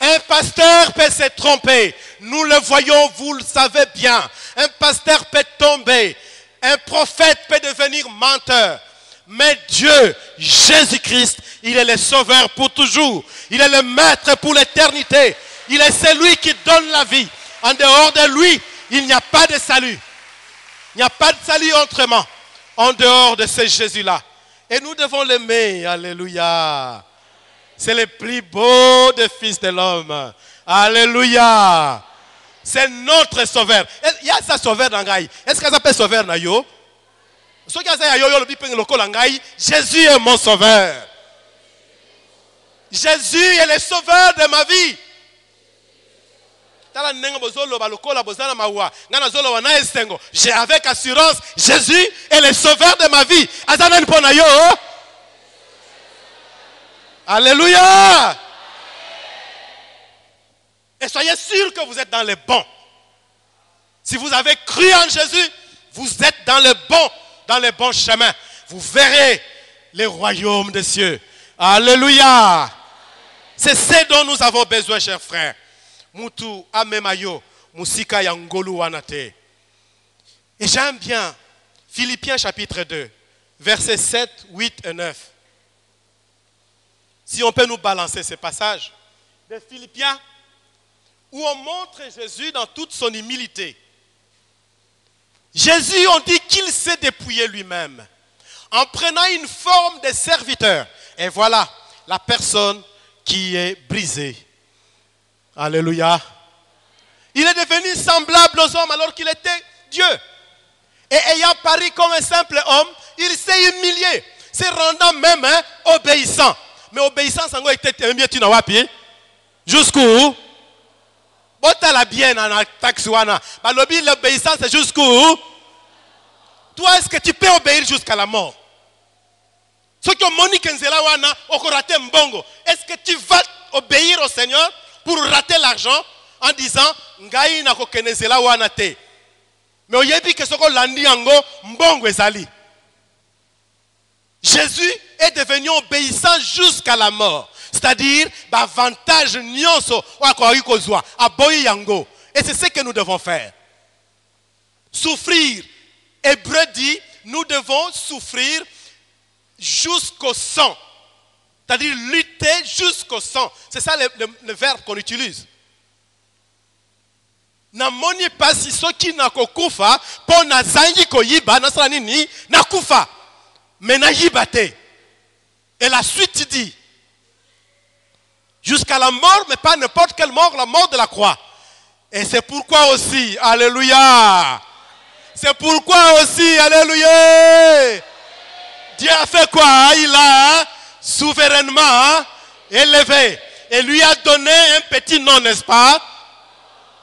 Un pasteur peut se tromper. Nous le voyons, vous le savez bien. Un pasteur peut tomber. Un prophète peut devenir menteur. Mais Dieu, Jésus-Christ, il est le sauveur pour toujours. Il est le maître pour l'éternité. Il est celui qui donne la vie. En dehors de lui, il n'y a pas de salut. Il n'y a pas de salut autrement. En dehors de ce Jésus-là. Et nous devons l'aimer. Alléluia. C'est le plus beau des fils de l'homme. Alléluia. C'est notre sauveur. Il y a ça sauveur dans Gaï. Est-ce qu'il s'appelle sauveur dans yo? Jésus est mon sauveur. Jésus est le sauveur de ma vie. J'ai avec assurance, Jésus est le sauveur de ma vie. Alléluia. Et soyez sûrs que vous êtes dans le bon. Si vous avez cru en Jésus, vous êtes dans le bon chemin. Vous verrez le royaume des cieux. Alléluia. C'est ce dont nous avons besoin, chers frères. Mutu amemayo musika yangolu wanate. Et j'aime bien Philippiens chapitre 2, versets 7, 8 et 9. Si on peut nous balancer ces passages de Philippiens où on montre Jésus dans toute son humilité. Jésus, on dit qu'il s'est dépouillé lui-même en prenant une forme de serviteur. Et voilà la personne qui est brisée. Alléluia. Il est devenu semblable aux hommes alors qu'il était Dieu. Et ayant paru comme un simple homme, il s'est humilié, se rendant même obéissant. Mais obéissance, jusqu'où? Botala bien en taxuana. L'obéissance, c'est jusqu'où? Toi, est-ce que tu peux obéir jusqu'à la mort? Est-ce que tu vas obéir au Seigneur pour rater l'argent en disant Ngai na kokenezela wana te. Mais au yebi que soko landi yango mbongo ezali. Jésus est devenu obéissant jusqu'à la mort. C'est-à-dire, avantage nyonso wakoyi kozwa aboyi yango. Et c'est ce que nous devons faire. Souffrir. Hébreu dit, nous devons souffrir jusqu'au sang. C'est-à-dire lutter jusqu'au sang. C'est ça le verbe qu'on utilise. Namoni pasi soki nakokufa po nazangi koyiba nasala nini nakufa mais nayiba te. Et la suite dit jusqu'à la mort, mais pas n'importe quelle mort, la mort de la croix. Et c'est pourquoi aussi, alléluia, c'est pourquoi aussi, alléluia, Dieu a fait quoi? Il a souverainement élevé et lui a donné un petit nom, n'est-ce pas?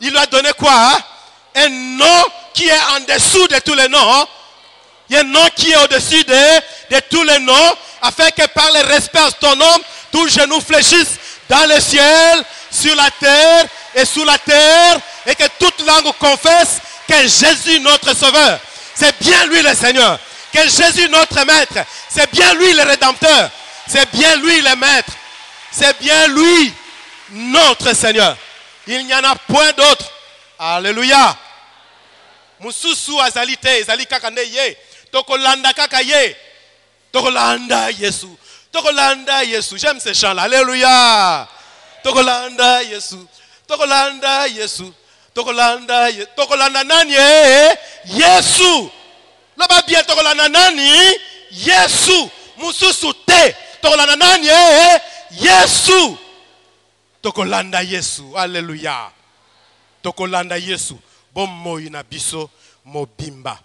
Il lui a donné quoi? Un nom qui est en dessous de tous les noms. Il y a un nom qui est au-dessus de tous les noms, afin que par le respect à ton nom, tout genou fléchisse dans le ciel, sur la terre et sous la terre, et que toute langue confesse que Jésus notre Sauveur, c'est bien lui le Seigneur, que Jésus notre Maître, c'est bien lui le Rédempteur, c'est bien lui le Maître, c'est bien lui notre Seigneur. Il n'y en a point d'autre. Alléluia. Mususu azalite, ezali kaka nde ye. Tokolanda kaka ye. Tokolanda Yesu. Tokolanda Yesu. J'aime ce chant là. Alléluia. Tokolanda Yesu. Tokolanda Yesu. Tokolanda Yesu. Tokolanda nani Yesu. Là-bas bien tokolanda nani Yesu. Mususu te. Tokolanda nani Yesu. Tokolanda Yesu. Alléluia. Tokolanda Yesu. Bomoi na biso mobimba.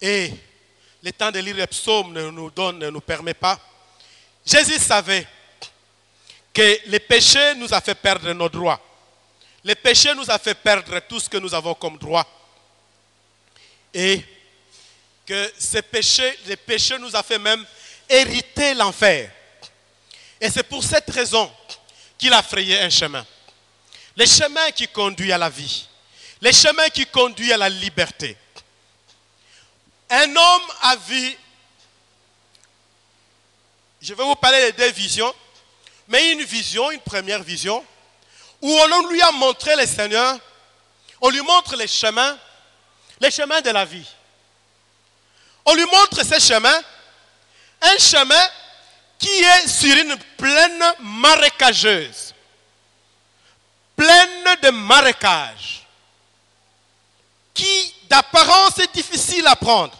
Et le temps de lire les psaumes ne nous permet pas. Jésus savait que le péché nous a fait perdre nos droits. Le péché nous a fait perdre tout ce que nous avons comme droit. Et que le péché nous a fait même hériter l'enfer. Et c'est pour cette raison qu'il a frayé un chemin. Le chemin qui conduit à la vie. Le chemin qui conduit à la liberté. Un homme a vu, je vais vous parler de deux visions, mais une vision, une première vision, où on lui a montré le Seigneur, on lui montre les chemins de la vie. On lui montre ce chemin, un chemin qui est sur une plaine marécageuse, pleine de marécages, qui d'apparence est difficile à prendre.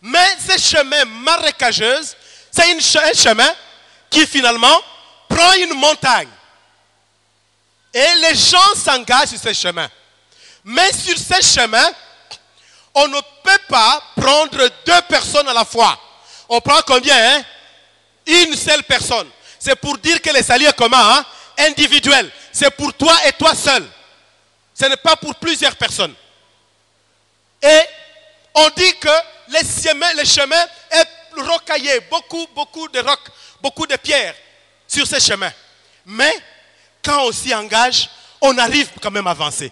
Mais ce chemin marécageux, c'est un chemin qui finalement prend une montagne. Et les gens s'engagent sur ce chemin. Mais sur ce chemin, on ne peut pas prendre deux personnes à la fois. On prend combien? Une seule personne. C'est pour dire que le salut est comment? Individuel. C'est pour toi et toi seul. Ce n'est pas pour plusieurs personnes. Et on dit que le chemin est rocaillé, beaucoup de rocs, beaucoup de pierres sur ce chemin. Mais quand on s'y engage, on arrive quand même à avancer.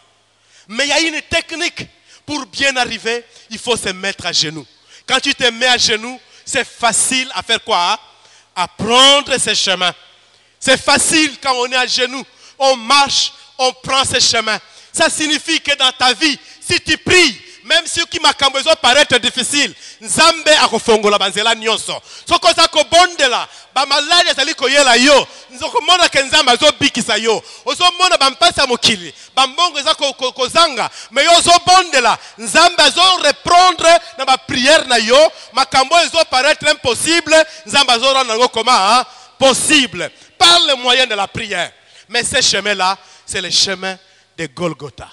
Mais il y a une technique pour bien arriver, il faut se mettre à genoux. Quand tu te mets à genoux, c'est facile à faire quoi? À prendre ce chemin. C'est facile quand on est à genoux, on marche, on prend ce chemin. Ça signifie que dans ta vie, si tu pries, même si qui m'a paraître difficile, Nzambe akofongola banzela nyonso. Soko za ko bondela, ba malade zali koyela yo. Nzoko mona ke Nzambe azo bikisa yo. Ozo mona ba mpasa mokili, ba mbongo za ko zanga, mais yo zo bondela, Nzambe azo reprendre na ba prière na yo, makambo ezo paraître impossible, Nzambe azo rendre ngo comment possible par le moyen de la prière. Mais ce chemin là, c'est le chemin de Golgotha.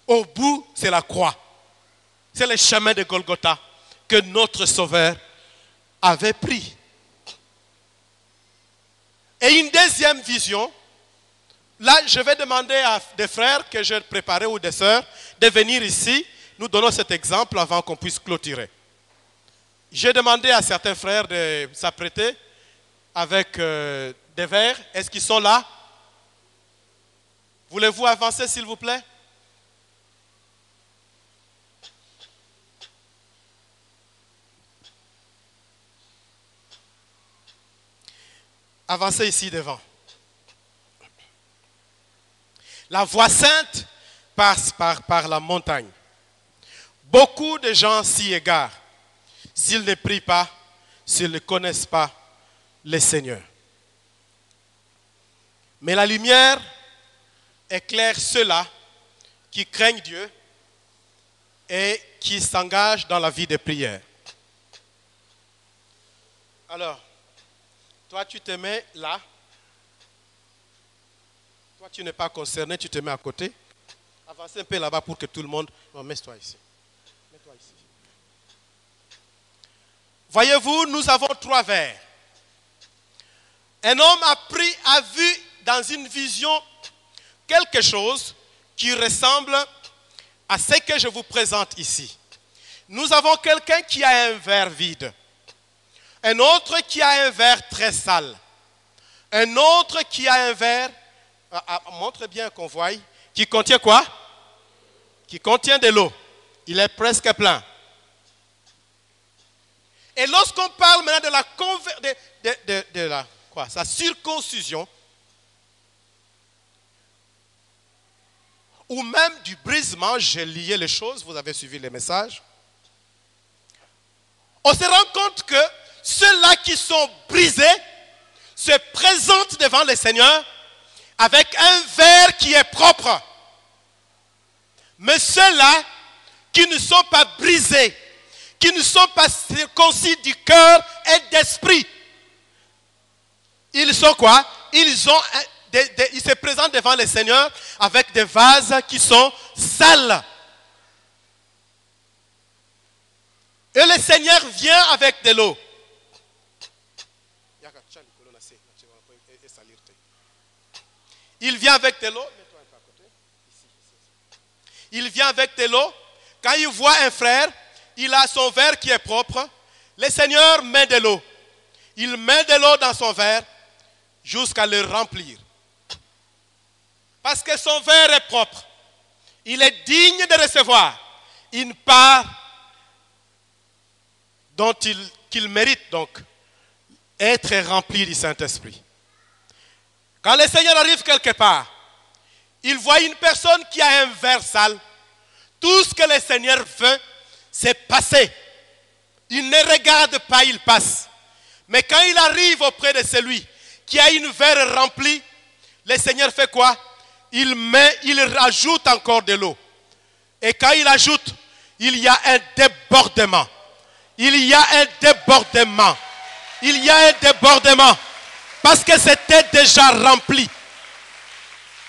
Au bout, c'est la croix. C'est le chemin de Golgotha que notre Sauveur avait pris. Et une deuxième vision, là, je vais demander à des frères que j'ai préparés ou des sœurs de venir ici. Nous donnons cet exemple avant qu'on puisse clôturer. J'ai demandé à certains frères de s'apprêter avec des verres. Est-ce qu'ils sont là? Voulez-vous avancer, s'il vous plaît? Avancez ici devant. La voie sainte passe par la montagne. Beaucoup de gens s'y égarent s'ils ne prient pas, s'ils ne connaissent pas le Seigneur. Mais la lumière éclaire ceux-là qui craignent Dieu et qui s'engagent dans la vie de prière. Alors, toi tu te mets là. Toi tu n'es pas concerné, tu te mets à côté. Avancez un peu là-bas pour que tout le monde... Non, mets-toi ici. Mets-toi ici. Voyez-vous, nous avons 3 vers. Un homme a vu dans une vision quelque chose qui ressemble à ce que je vous présente ici. Nous avons quelqu'un qui a un verre vide. Un autre qui a un verre très sale. Un autre qui a un verre, montre bien qu'on voie, qui contient quoi? Qui contient de l'eau. Il est presque plein. Et lorsqu'on parle maintenant de sa circoncision, ou même du brisement, j'ai lié les choses, vous avez suivi les messages, on se rend compte que ceux-là qui sont brisés se présentent devant le Seigneur avec un verre qui est propre. Mais ceux-là qui ne sont pas brisés, qui ne sont pas circoncis du cœur et d'esprit, ils sont quoi? Ils se présentent devant le Seigneur avec des vases qui sont sales. Et le Seigneur vient avec de l'eau. Il vient avec de l'eau. Il vient avec de l'eau. Quand il voit un frère, il a son verre qui est propre. Le Seigneur met de l'eau. Il met de l'eau dans son verre jusqu'à le remplir. Parce que son verre est propre. Il est digne de recevoir une part dont qu'il mérite donc être rempli du Saint-Esprit. Quand le Seigneur arrive quelque part, il voit une personne qui a un verre sale. Tout ce que le Seigneur veut, c'est passer. Il ne regarde pas, il passe. Mais quand il arrive auprès de celui qui a une verre remplie, le Seigneur fait quoi? Il rajoute encore de l'eau. Et quand il ajoute, il y a un débordement. Il y a un débordement. Il y a un débordement. Parce que c'était déjà rempli.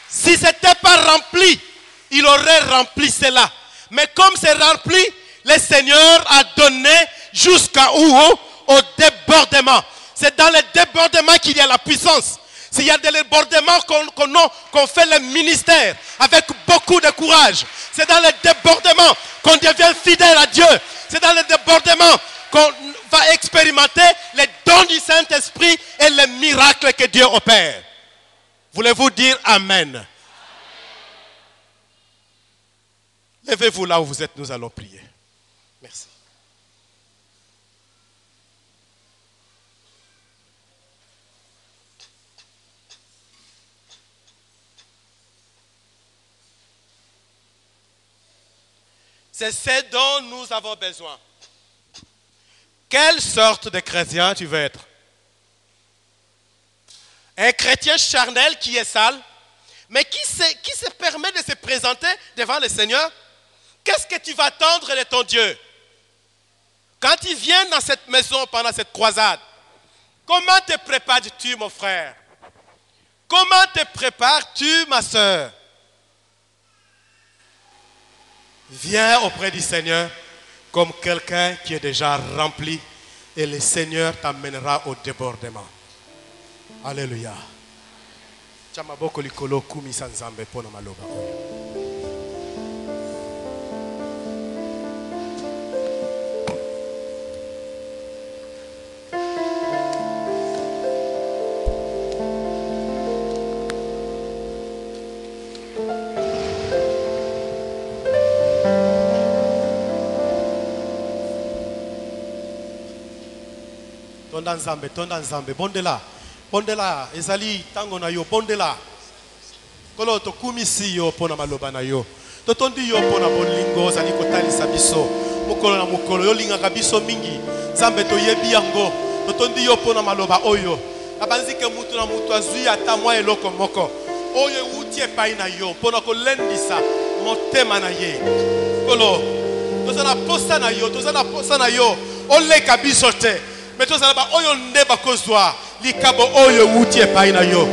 Si ce n'était pas rempli, il aurait rempli cela. Mais comme c'est rempli, le Seigneur a donné au débordement. C'est dans le débordement qu'il y a la puissance. S'il y a des débordements qu'on fait le ministère avec beaucoup de courage. C'est dans le débordement qu'on devient fidèle à Dieu. C'est dans le débordement qu'on va expérimenter les dons du Saint-Esprit et les miracles que Dieu opère. Voulez-vous dire Amen? Levez-vous là où vous êtes, nous allons prier. Merci. C'est ce dont nous avons besoin. Quelle sorte de chrétien tu veux être? Un chrétien charnel qui est sale, mais qui se permet de se présenter devant le Seigneur? Qu'est-ce que tu vas attendre de ton Dieu? Quand il vient dans cette maison pendant cette croisade, comment te prépares-tu, mon frère? Comment te prépares-tu, ma soeur? Viens auprès du Seigneur comme quelqu'un qui est déjà rempli et le Seigneur t'amènera au débordement. Alléluia. Tonda Nzambe, Bondela. Bondela, ezali tango na yo, bondela. Kolo to kumisi yo pona maloba na yo. To tondi yo pona bolingo zali kotalisa biso. Mukolo na mukolo yo linga biso mingi. Zambe to yebi yango. To tondi yo pona maloba oyo. Abanzike mutu na mutu azui ata mwa eloko moko. Oyo uti epai na yo pona kolendisa motema na ye. Kolo tozana posta na yo, tozana posta na yo. Oleka biso te. Mais tozana ba oyo ndeba kozwa. Likabo oyo uti epai na yo.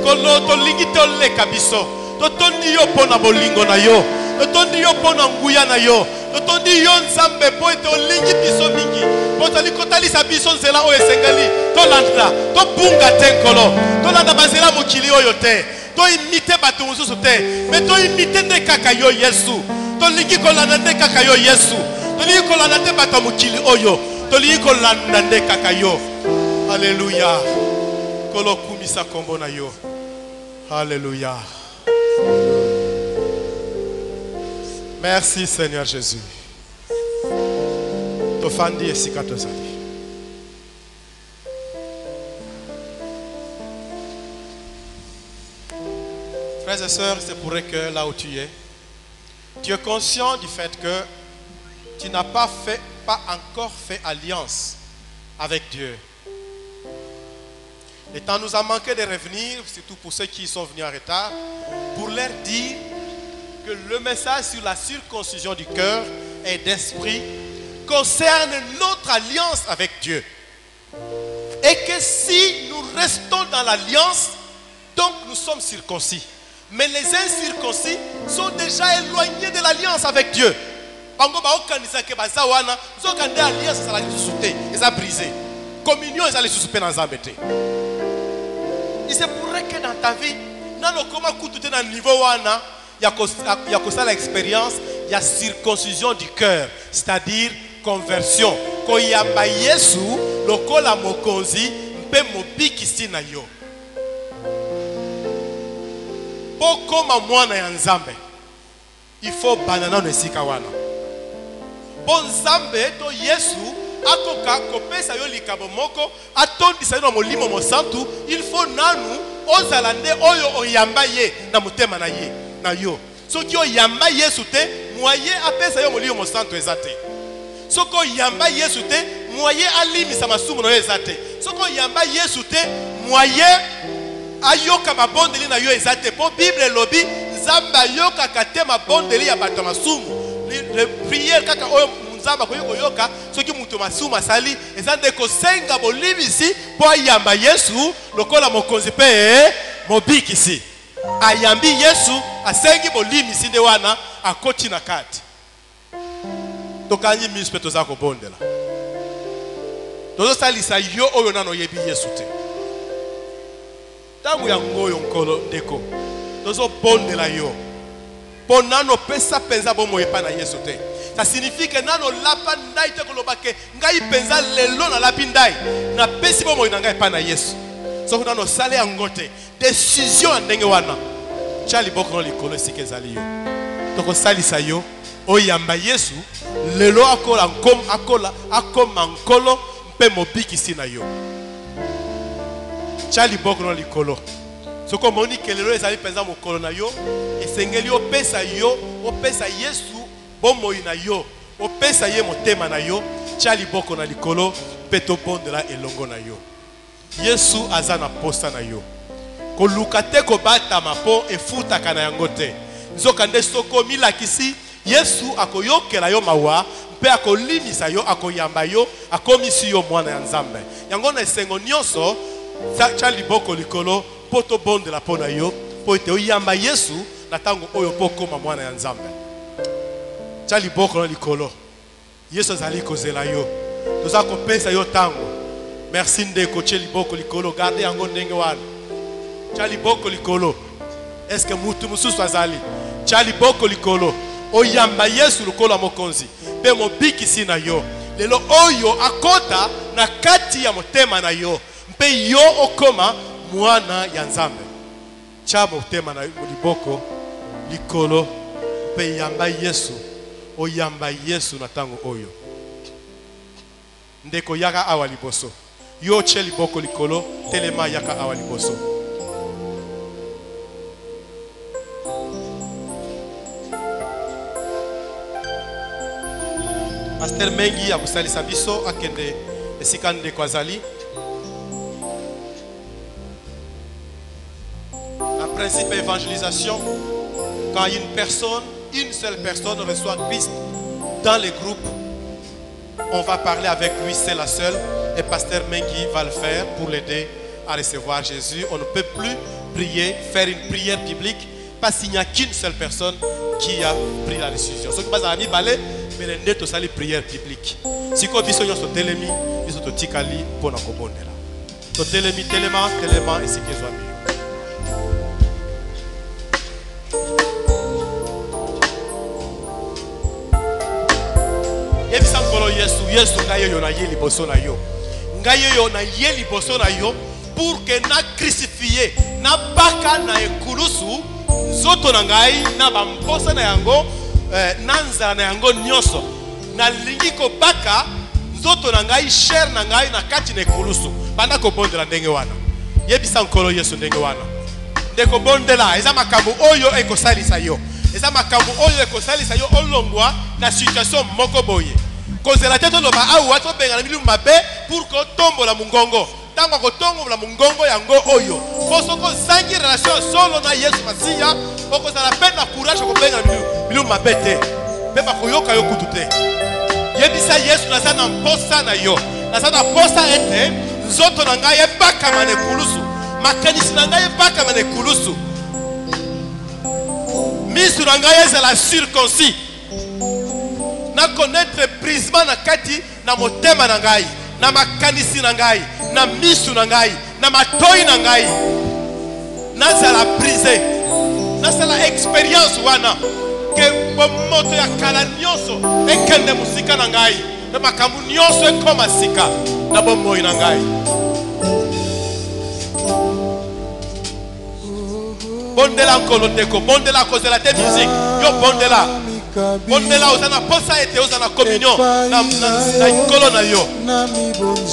Kolo to lingi to leka biso. To tondi yo pona bolingo na yo. To tondi yo pona nguya na yo. To tondi yo nzambe po ete olingi biso mingi. Po tali kotalisa biso nzela oyo esengali. To landa, to bunga te nkolo. To landa bazela mokili oyo te. To imite bato mosusu te. Mais to imite nde kaka yo Yesu. To lingi kolanda nde kaka yo Yesu. To lingi kolanda te bato mokili oyo. To lingi kolanda nde kaka yo. Alléluia. Kolo kumisa kombo na yo. Alléluia. Merci Seigneur Jésus. Tofandi esika tozali. Frères et sœurs, c'est pour que là où tu es conscient du fait que tu n'as pas encore fait alliance avec Dieu. Le temps nous a manqué de revenir, surtout pour ceux qui sont venus en retard, pour leur dire que le message sur la circoncision du cœur et d'esprit concerne notre alliance avec Dieu. Et que si nous restons dans l'alliance, donc nous sommes circoncis. Mais les incirconcis sont déjà éloignés de l'alliance avec Dieu. Communion, ils allaient se dans Zambété. Il se pourrait que dans ta vie, dans le niveau il y a l'expérience, il y a circoncision du cœur, c'est-à-dire conversion. Quand il y a Yesu, le kola mokonzi, mpe mobiki sina yo. Poko mamwana ya nzambe, il faut banana no esika wana. Bon nzambe to Yesu. Akoka kopesa yo likabo moko atondisa yo na molimo mosantu, il faut nanu ozalande oyo oyamba ye na mutema na ye na yo. Soki oyamba Yesu te, moye apesa yo molimo mosantu ezate. Soki oyamba Yesu te, moye alimisa masumu na yo ezate. Soki oyamba Yesu te, moye ayoka mabondeli na yo ezate. Po Bible lobi nzamba yoka kate mabondeli ya bato masumu. Le prière kaka oyo nzamba koyoka soki mutu masumu asali ezande ko senga bolimisi po ayamba Yesu lokola mokonzi pe mobikisi. Ayambi Yesu asengi bolimisi nde wana akoti na kati. Tokanyi mispe toza ko bondela. Tozo salisa yo oyo nano yebi Yesu te. Tangu ya ngoyo nkolo ndeko. Tozo bondela yo. Ponano pesa penza bomo yepa na Yesu te. Ça signifie que nano lapa ndai te kolobake ngai penza lelo na lapi ndai na pesi bomo na ngai pa na Yesu. So nano sale angote décision ndenge wana. Chali bokolo likolo sike zali yo. Toko salisa yo oyamba Yesu lelo akola akoma nkolo mpe mobiki sina yo. Chali bokolo likolo. Soko moni ke lelo ezali penza mokolo na yo esengeli opesa yo opesa Yesu bomo ina yo opesa ye motema na yo chali boko na likolo peto bondela elongo na yo. Yesu azana posta na yo koluka te kobata mapo efuta kana yango te. Nzoka nde soko milakisi Yesu akoyokela yo mawa mpe akolimisa yo akoyamba yo akomisi yo mwana ya Nzambe. Yango na esengo nyonso chali boko likolo poto bondela pona yo po ete oyamba Yesu na tango oyo pokoma mwana ya Nzambe. Chali boko na likolo Yesu azali kozela yo toza kopesa yo tango. Merci ndeko chali boko likolo garde yango ndenge wana. Chali boko likolo est-ce que mutu mususu azali chali boko likolo oyamba Yesu lokola mokonzi pe mobikisi na yo lelo oyo akota na kati ya motema na yo mpe yo okoma mwana ya Nzambe. Cha motema na liboko likolo mpe yamba Yesu oyamba Yesu na tango oyo ndeko yaka awa liboso Yo cheli boko likolo, telema yaka awa liboso. Pasteur Mengi akosalisa biso akende esika ndeko azali. La principe évangélisation, quand une seule personne reçoit Christ dans les groupes, on va parler avec lui, c'est la seule, et Pasteur Mengi va le faire pour l'aider à recevoir Jésus. On ne peut plus prier, faire une prière biblique, parce qu'il n'y a qu'une seule personne qui a pris la décision. Ce qui passe à la balai, mais les nets aussi les prières bibliques. Si vous avez des télémi, ils sont tikali pour la kobondela. So télémi, téléma, téléma, et c'est qu'ils ont mis. Yebisa nkolo Yesu ngayo yo na ye liboso na yo. Ngayo yo na ye liboso na yo pour que na crucifié na baka na ekulusu zoto na ngai na bamposa na yango nanza na yango nyoso na lingi ko baka zoto na ngai cher na ngai na kati na ekulusu banda ko bondela ndenge wana. Yebisa nkolo Yesu ndenge wana. Ndeko bondela eza makambo oyo ekosalisa yo. Eza makambo oyo ekosalisa yo olongwa na situation moko boye. Kozela teto loba awa to benga na milu mabe pour ko tombola mungongo. Tango ko tombola mungongo yango oyo. Koso ko zangi relation solo na Yesu Masiya, oko za la peine na courage ko benga na milu mabe te. Pe ba koyoka yo kutute. Yebisa Yesu na sana mposa na yo. Na sana posa ete nzoto na ngai ebaka mane kulusu. Makanisi na ngai ebaka mane kulusu. Misu na ngai ezala circoncis. Na connaître brisement na kati na motema na ngai, na makanisi na ngai, na misu na ngai, na matoi na ngai. Na zala brisé. Na zala expérience wana ke moto ya kala nyonso ekende musika na ngai. Na makambu nyonso ekoma sika na bomoi na ngai. Bondela nkolo teko, bondela kozela te musique. Yo bondela. Bondela osana posa ete osana communion na nkolo na yo.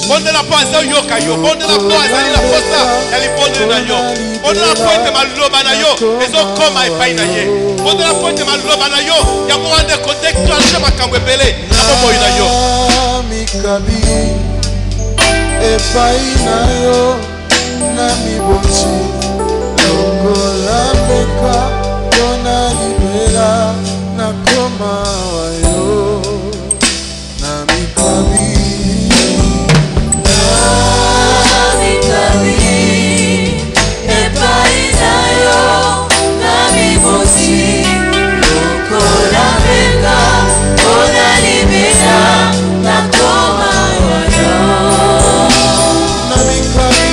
Bondela posa yoka yo, bondela posa na posa ya libondela na yo. Bondela poete maloba na yo, ezokoma epai na ye. Bondela poete maloba na yo, ya mwande ko déclencher makambo ebele na bomoi na yo. Mikabi epai na yo na mibonzi. Lokola meka yona libera na koma wayo na mikabi epai na yo na mibosi. Lokola meka yona libera na koma wayo na mikabi.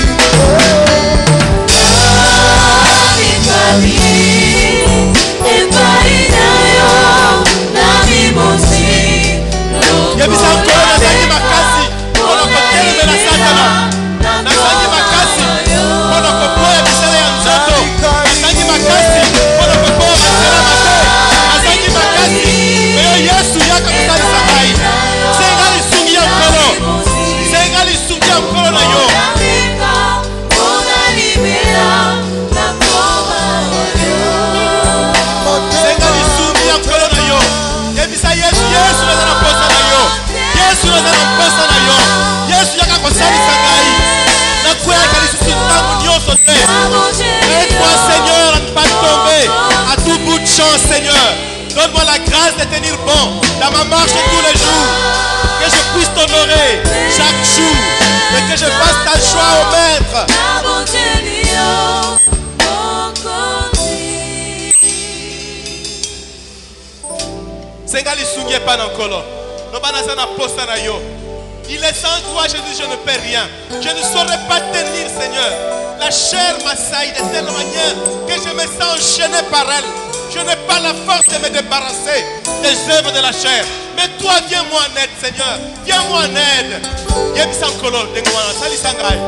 Yebisa nkolo na zangi makasi mpona kotelemela satana. Na zangi makasi mpona koboya bisala ya nzoto. Na zangi makasi mpona koboya masela mabe. Na zangi makasi oyo Yesu yaka kosalisa ngai. Senga lisungi ya nkolo. Senga lisungi ya nkolo na yo. Senga lisungi ya nkolo na yo. Yebisa Yesu na zana posa na yo. Yesu na zana posa na yo. Yesu yaka kosalisa ngai. Na kweka lisusu tangu nyonso te. Aide-moi Seigneur à ne pas tomber à tout bout de champ Seigneur. Donne-moi la grâce de tenir bon dans ma marche tous les jours. Que je puisse t'honorer chaque jour. Et que je fasse ta joie au maître. Senga lisungi epa na nkolo. Nobana sana posa na yo. Il est sans toi Jésus, je ne peux rien. Je ne saurais pas tenir Seigneur. La chair m'assaille de telle manière que je me sens enchaîné par elle. Je n'ai pas la force de me débarrasser des œuvres de la chair. Mais toi viens-moi en aide Seigneur. Viens-moi en aide. Yebisa nkolo dengoana salisa ngai.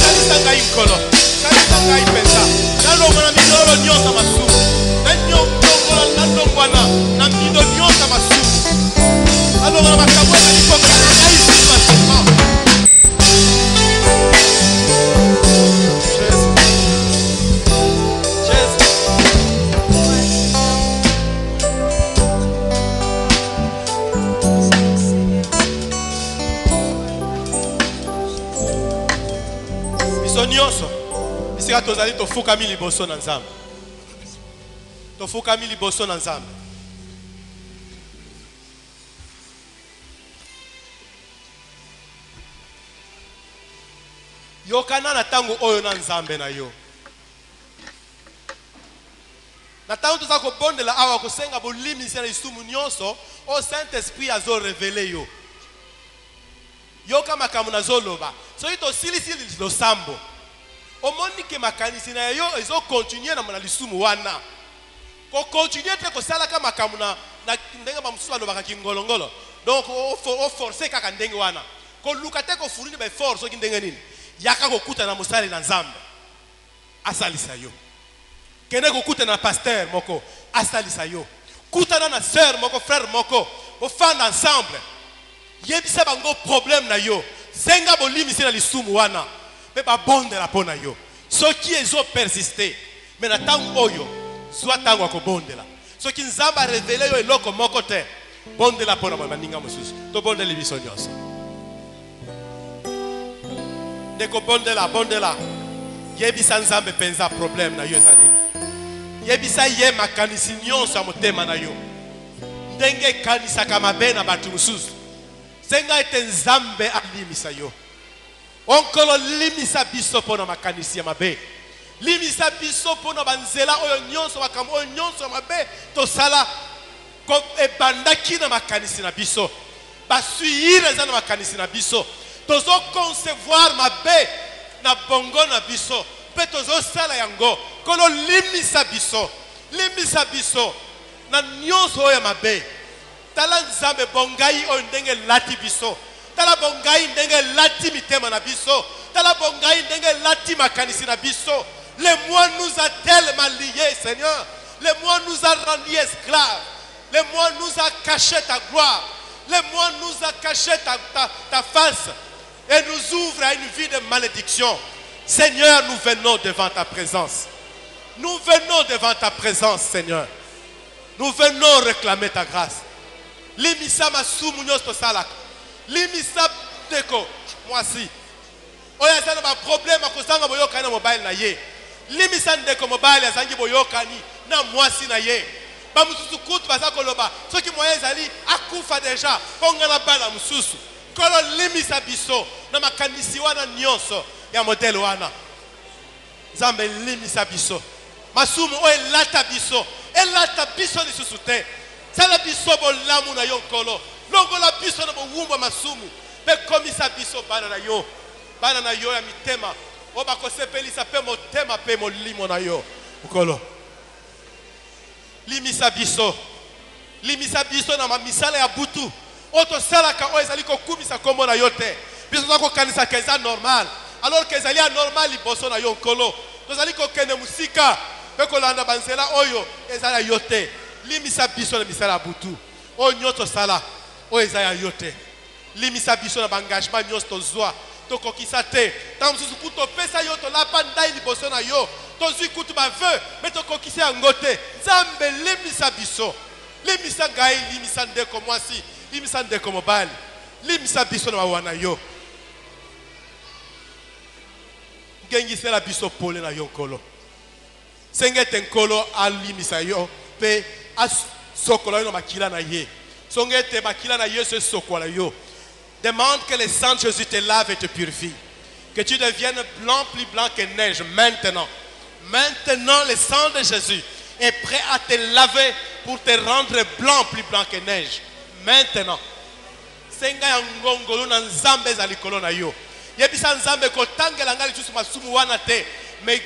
Salisa ngai nkolo. Salisa ngai pensa. Nalongo na midolo nyonso masu. Na mido nyonso masu. Alors on va savoir qu'il faut que biso nyonso bisika tozali tofukami liboso na Nzambe. Tofukami liboso na Nzambe. Yokana na tango oyo na Nzambe na yo. Na tango toza kobondela awa kosenga bolimisi na lisumu nyonso o Saint-Esprit azo révélé yo. Yoka makambo nazoloba. Soki tosilisili losambo. Omoni ke makanisi na yo ezo continuer na lisumu wana. Ko continuer te kosala ka makambo na ndenge ba mususu balobaka kingolongolo. Donc o forcer kaka ndenge wana. Ko luka te ko furuni ba force soki ndenge nini. Yaka kokuta na musali na Nzambe. Asalisa yo. Kene kokuta na pasteur moko. Asalisa yo. Kutana na sœur moko, frère moko. Bo fand ensemble. Yebisa bango problème na yo. Senga bolimisi na lisumu wana. Pe ba bonde la pona yo. Soki ezo persister. Mais na tango oyo. Soit tango akobondela. Soki Nzambe a révélé yo eloko moko te. Bondela pona maninga mosusu. To bondela biso nyonso. Ndeko bondela. Yebisa Nzambe penza problème na yo ezanini. Yebisa ye makanisi nyonso ya motema na yo. Ndenge kanisaka mabe na batu mosusu. Senga ete Nzambe alimisa yo. Onkolo limisa biso pona makanisi ya mabe. Limisa biso pona banzela oyo nyonso makambo oyo nyonso mabe tosala ko ebandaki na makanisi na biso. Basuire eza na makanisi na biso. Tozo concevoir mabe na bongo na biso. Pe tozo sala yango. Kolo limisa biso. Limisa biso na nyonso oyo mabe. Tala Nzambe bongai oyo ndenge lati biso. Tala bongai ndenge lati mitema na biso. Tala bongai ndenge lati makanisi na biso. Le mois nous a tellement liés, Seigneur. Le mois nous a rendus esclaves. Le mois nous a caché ta gloire. Le mois nous a caché ta face. Et nous ouvre à une vie de malédiction. Seigneur, nous venons devant ta présence. Nous venons devant ta présence, Seigneur. Nous venons réclamer ta grâce. Limisa masumu nyonso salaka. Limisa deko mwasi. Oya zana ba problème akosanga boyoka na mobile na ye. Limisa ndeko mobile azangi boyokani na mwasi na ye. Ba mususu kutu baza koloba soki moyen zali akufa deja konga na bala mususu. Kolo limisa biso na makanisi wana nyonso ya modele wana. Nzambe limisa biso. Masumu oye lata biso. Elata biso lisusu te. Sala biso bolamu na yo nkolo. Longola biso na bowumba masumu. Pe komisa biso bana na yo. Bana na yo ya mitema. Oba kosepelisa pe motema pe molimo na yo. Nkolo. Limisa biso. Limisa biso na misala ya butu. Oto salaka o ezali kokumisa kombo na yo te. Biso za kokanisa ke eza normal. Alors que ezali anormal liboso na yo nkolo. Tozali kokende musika. Pe kolanda banzela oyo ezala yo te. Limisa biso na misala butu. O nyoto sala. O ezaya yo te. Limisa biso na bangagement nyonso tozwa. Tokokisa te. Tamsusu kuto pesa yo to lapa ndai liboso na yo. Tozwi kutu ba veu. Mais tokokisa yango te. Nzambe limisa biso. Limisa ngai, limisa ndeko mwasi. Limisa ndeko mobali. Limisa biso na wana yo. Ngengisela biso pole na yo nkolo. Sengete nkolo alimisa yo. Pe sokola yo na makila na ye. Songete makila na ye se sokola yo. Demande que le sang de Jésus te lave et te purifie. Que tu deviennes blanc, plus blanc que neige maintenant. Maintenant, le sang de Jésus est prêt à te laver pour te rendre blanc, plus blanc que neige. Maintenant. Senga ya ngongolo na nzambe za likolo na yo. Yebisa nzambe kotangela ngali tusu masumu wana te. Me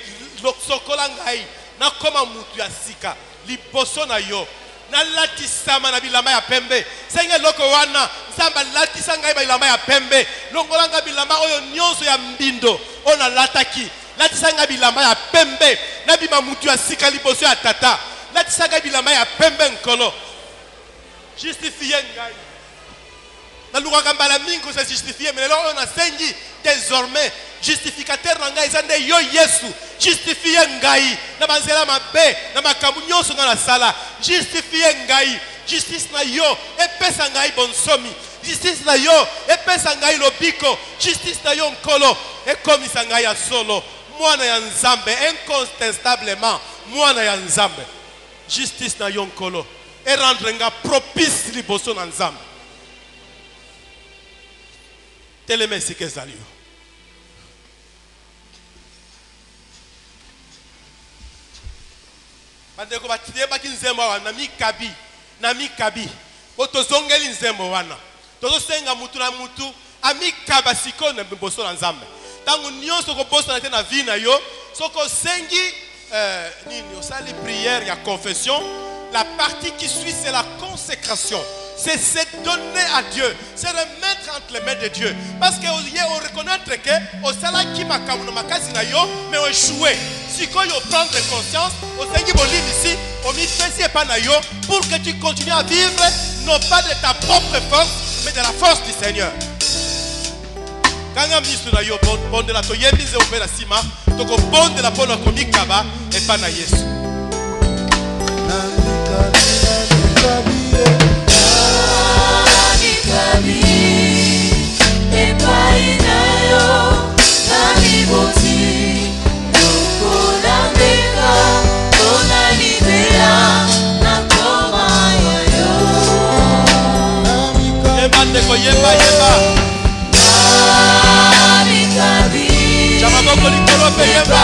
sokola ngai na koma mutu ya sika. Liboso na yo. Na latisama na bilamba ya pembe. Senga loko wana. Nzamba latisa ngai bilamba ya pembe. Longola nga bilamba oyo nyonso ya mbindo. Ona lataki. Latisa ngai bilamba ya pembe. Na bima mutu ya sika liboso ya tata. Latisa ngai bilamba ya pembe nkolo. Justifier ngai. Na lukaka mbala mingi se justifier. Mais là on a sengi désormais. Justificateur na ngai zande yo Yesu. Justifier ngai na banzela mabe na makambu nyonso na sala. Justifier ngai. Justice na yo epesa ngai bonsomi. justice na yo epesa ngai lobiko, justice na yo nkolo ekomisa ngai ya solo, mwana ya nzambe, incontestablement mwana ya nzambe. Justice na yo nkolo et rendre nga propice liboso na nzambe. Teleme sike ezali yo. Bandeko batiyebaki nzembo wana na mikabi otozongeli nzembo wana tozosenga mutu na mutu amikaba siko na liboso na nzambe. Tangu nyonso kobosa na vie na yo soko sengi nini osali prière ya confession, la partie qui suit c'est la consécration. C'est se donner à Dieu, c'est remettre entre les mains de Dieu. Parce que on reconnaît que au sala qui makauna makasi na yo mais on échoué. Si quand on prendre conscience, au sengi bolin ici, on mit fait pas na yo pour que tu continues à vivre non pas de ta propre force mais de la force du Seigneur. Kanga misu na yo bonde la toyebize opera sima toko bonde la pona komikaba et pas na Yesu. Yemba yemba chama boko likolo pe yemba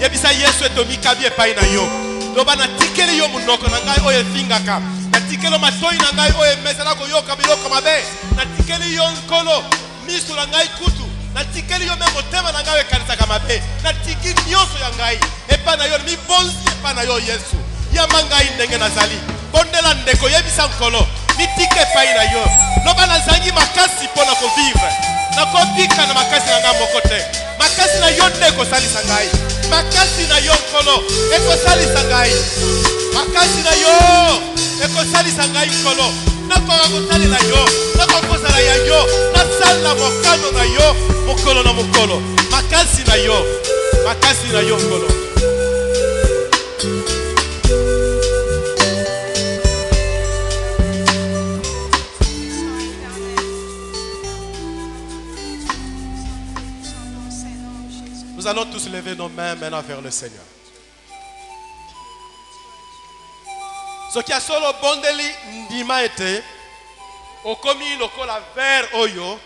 yebisa Yesu etomi kabi epai na yo loba na tikeli yo munoko na ngai oyo efingaka na tikeli matoi na ngai oyo emesana koyoka biloko mabe na tikeli yo nkolo miso na ngai kutu na tikeli yo me motema na ngai ekanisaka mabe na tiki nyonso ya ngai epai na yo mibonzi epai na yo Yesu yamba ngai ndenge nazali bondela ndeko yebisa nkolo mitike epai na yo loba nazangi makasi mpona kovivre nakobika na makasi na ngai moko te makasi na yo nde ekosalisa ngai makasi na yo nkolo ekosalisa ngai makasi na yo ekosalisa ngai nkolo nakoka kosalela yo nakokozala ya yo nasala mokano na yo mokolo na mokolo makasi na yo nkolo. Nous allons tous lever nos mains maintenant vers le Seigneur. Ce qui a solo bondeli ndima ete okomi lokola verre oyo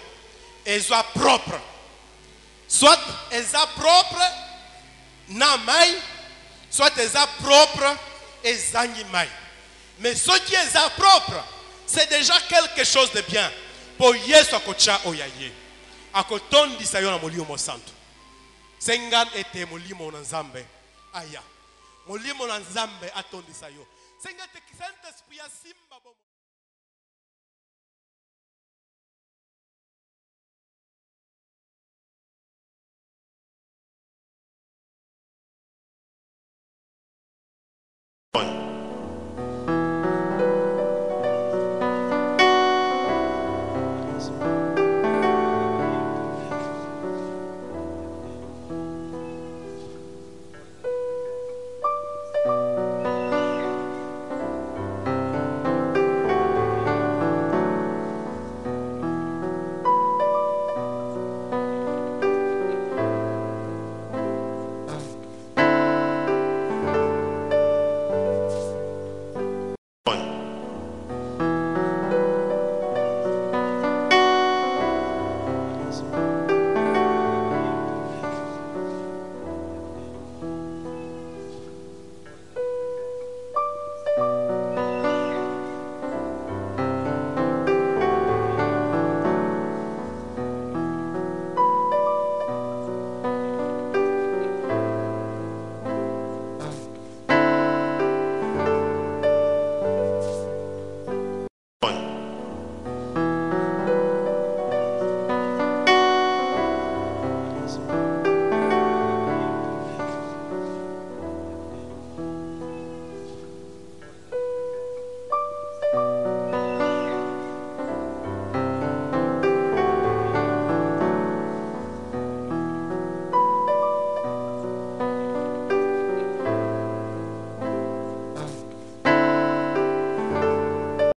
ezwa propre. Soit eza propre na mai, soit eza propre ezangi mai. Mais ce qui est propre, c'est déjà quelque chose de bien. Pour Yesu akocha oyaye. Akotondisa yo na molimo santo. Sengan ete molimo na nzambe aya molimo na nzambe atondisa yo senga te Saint-Esprit ya simba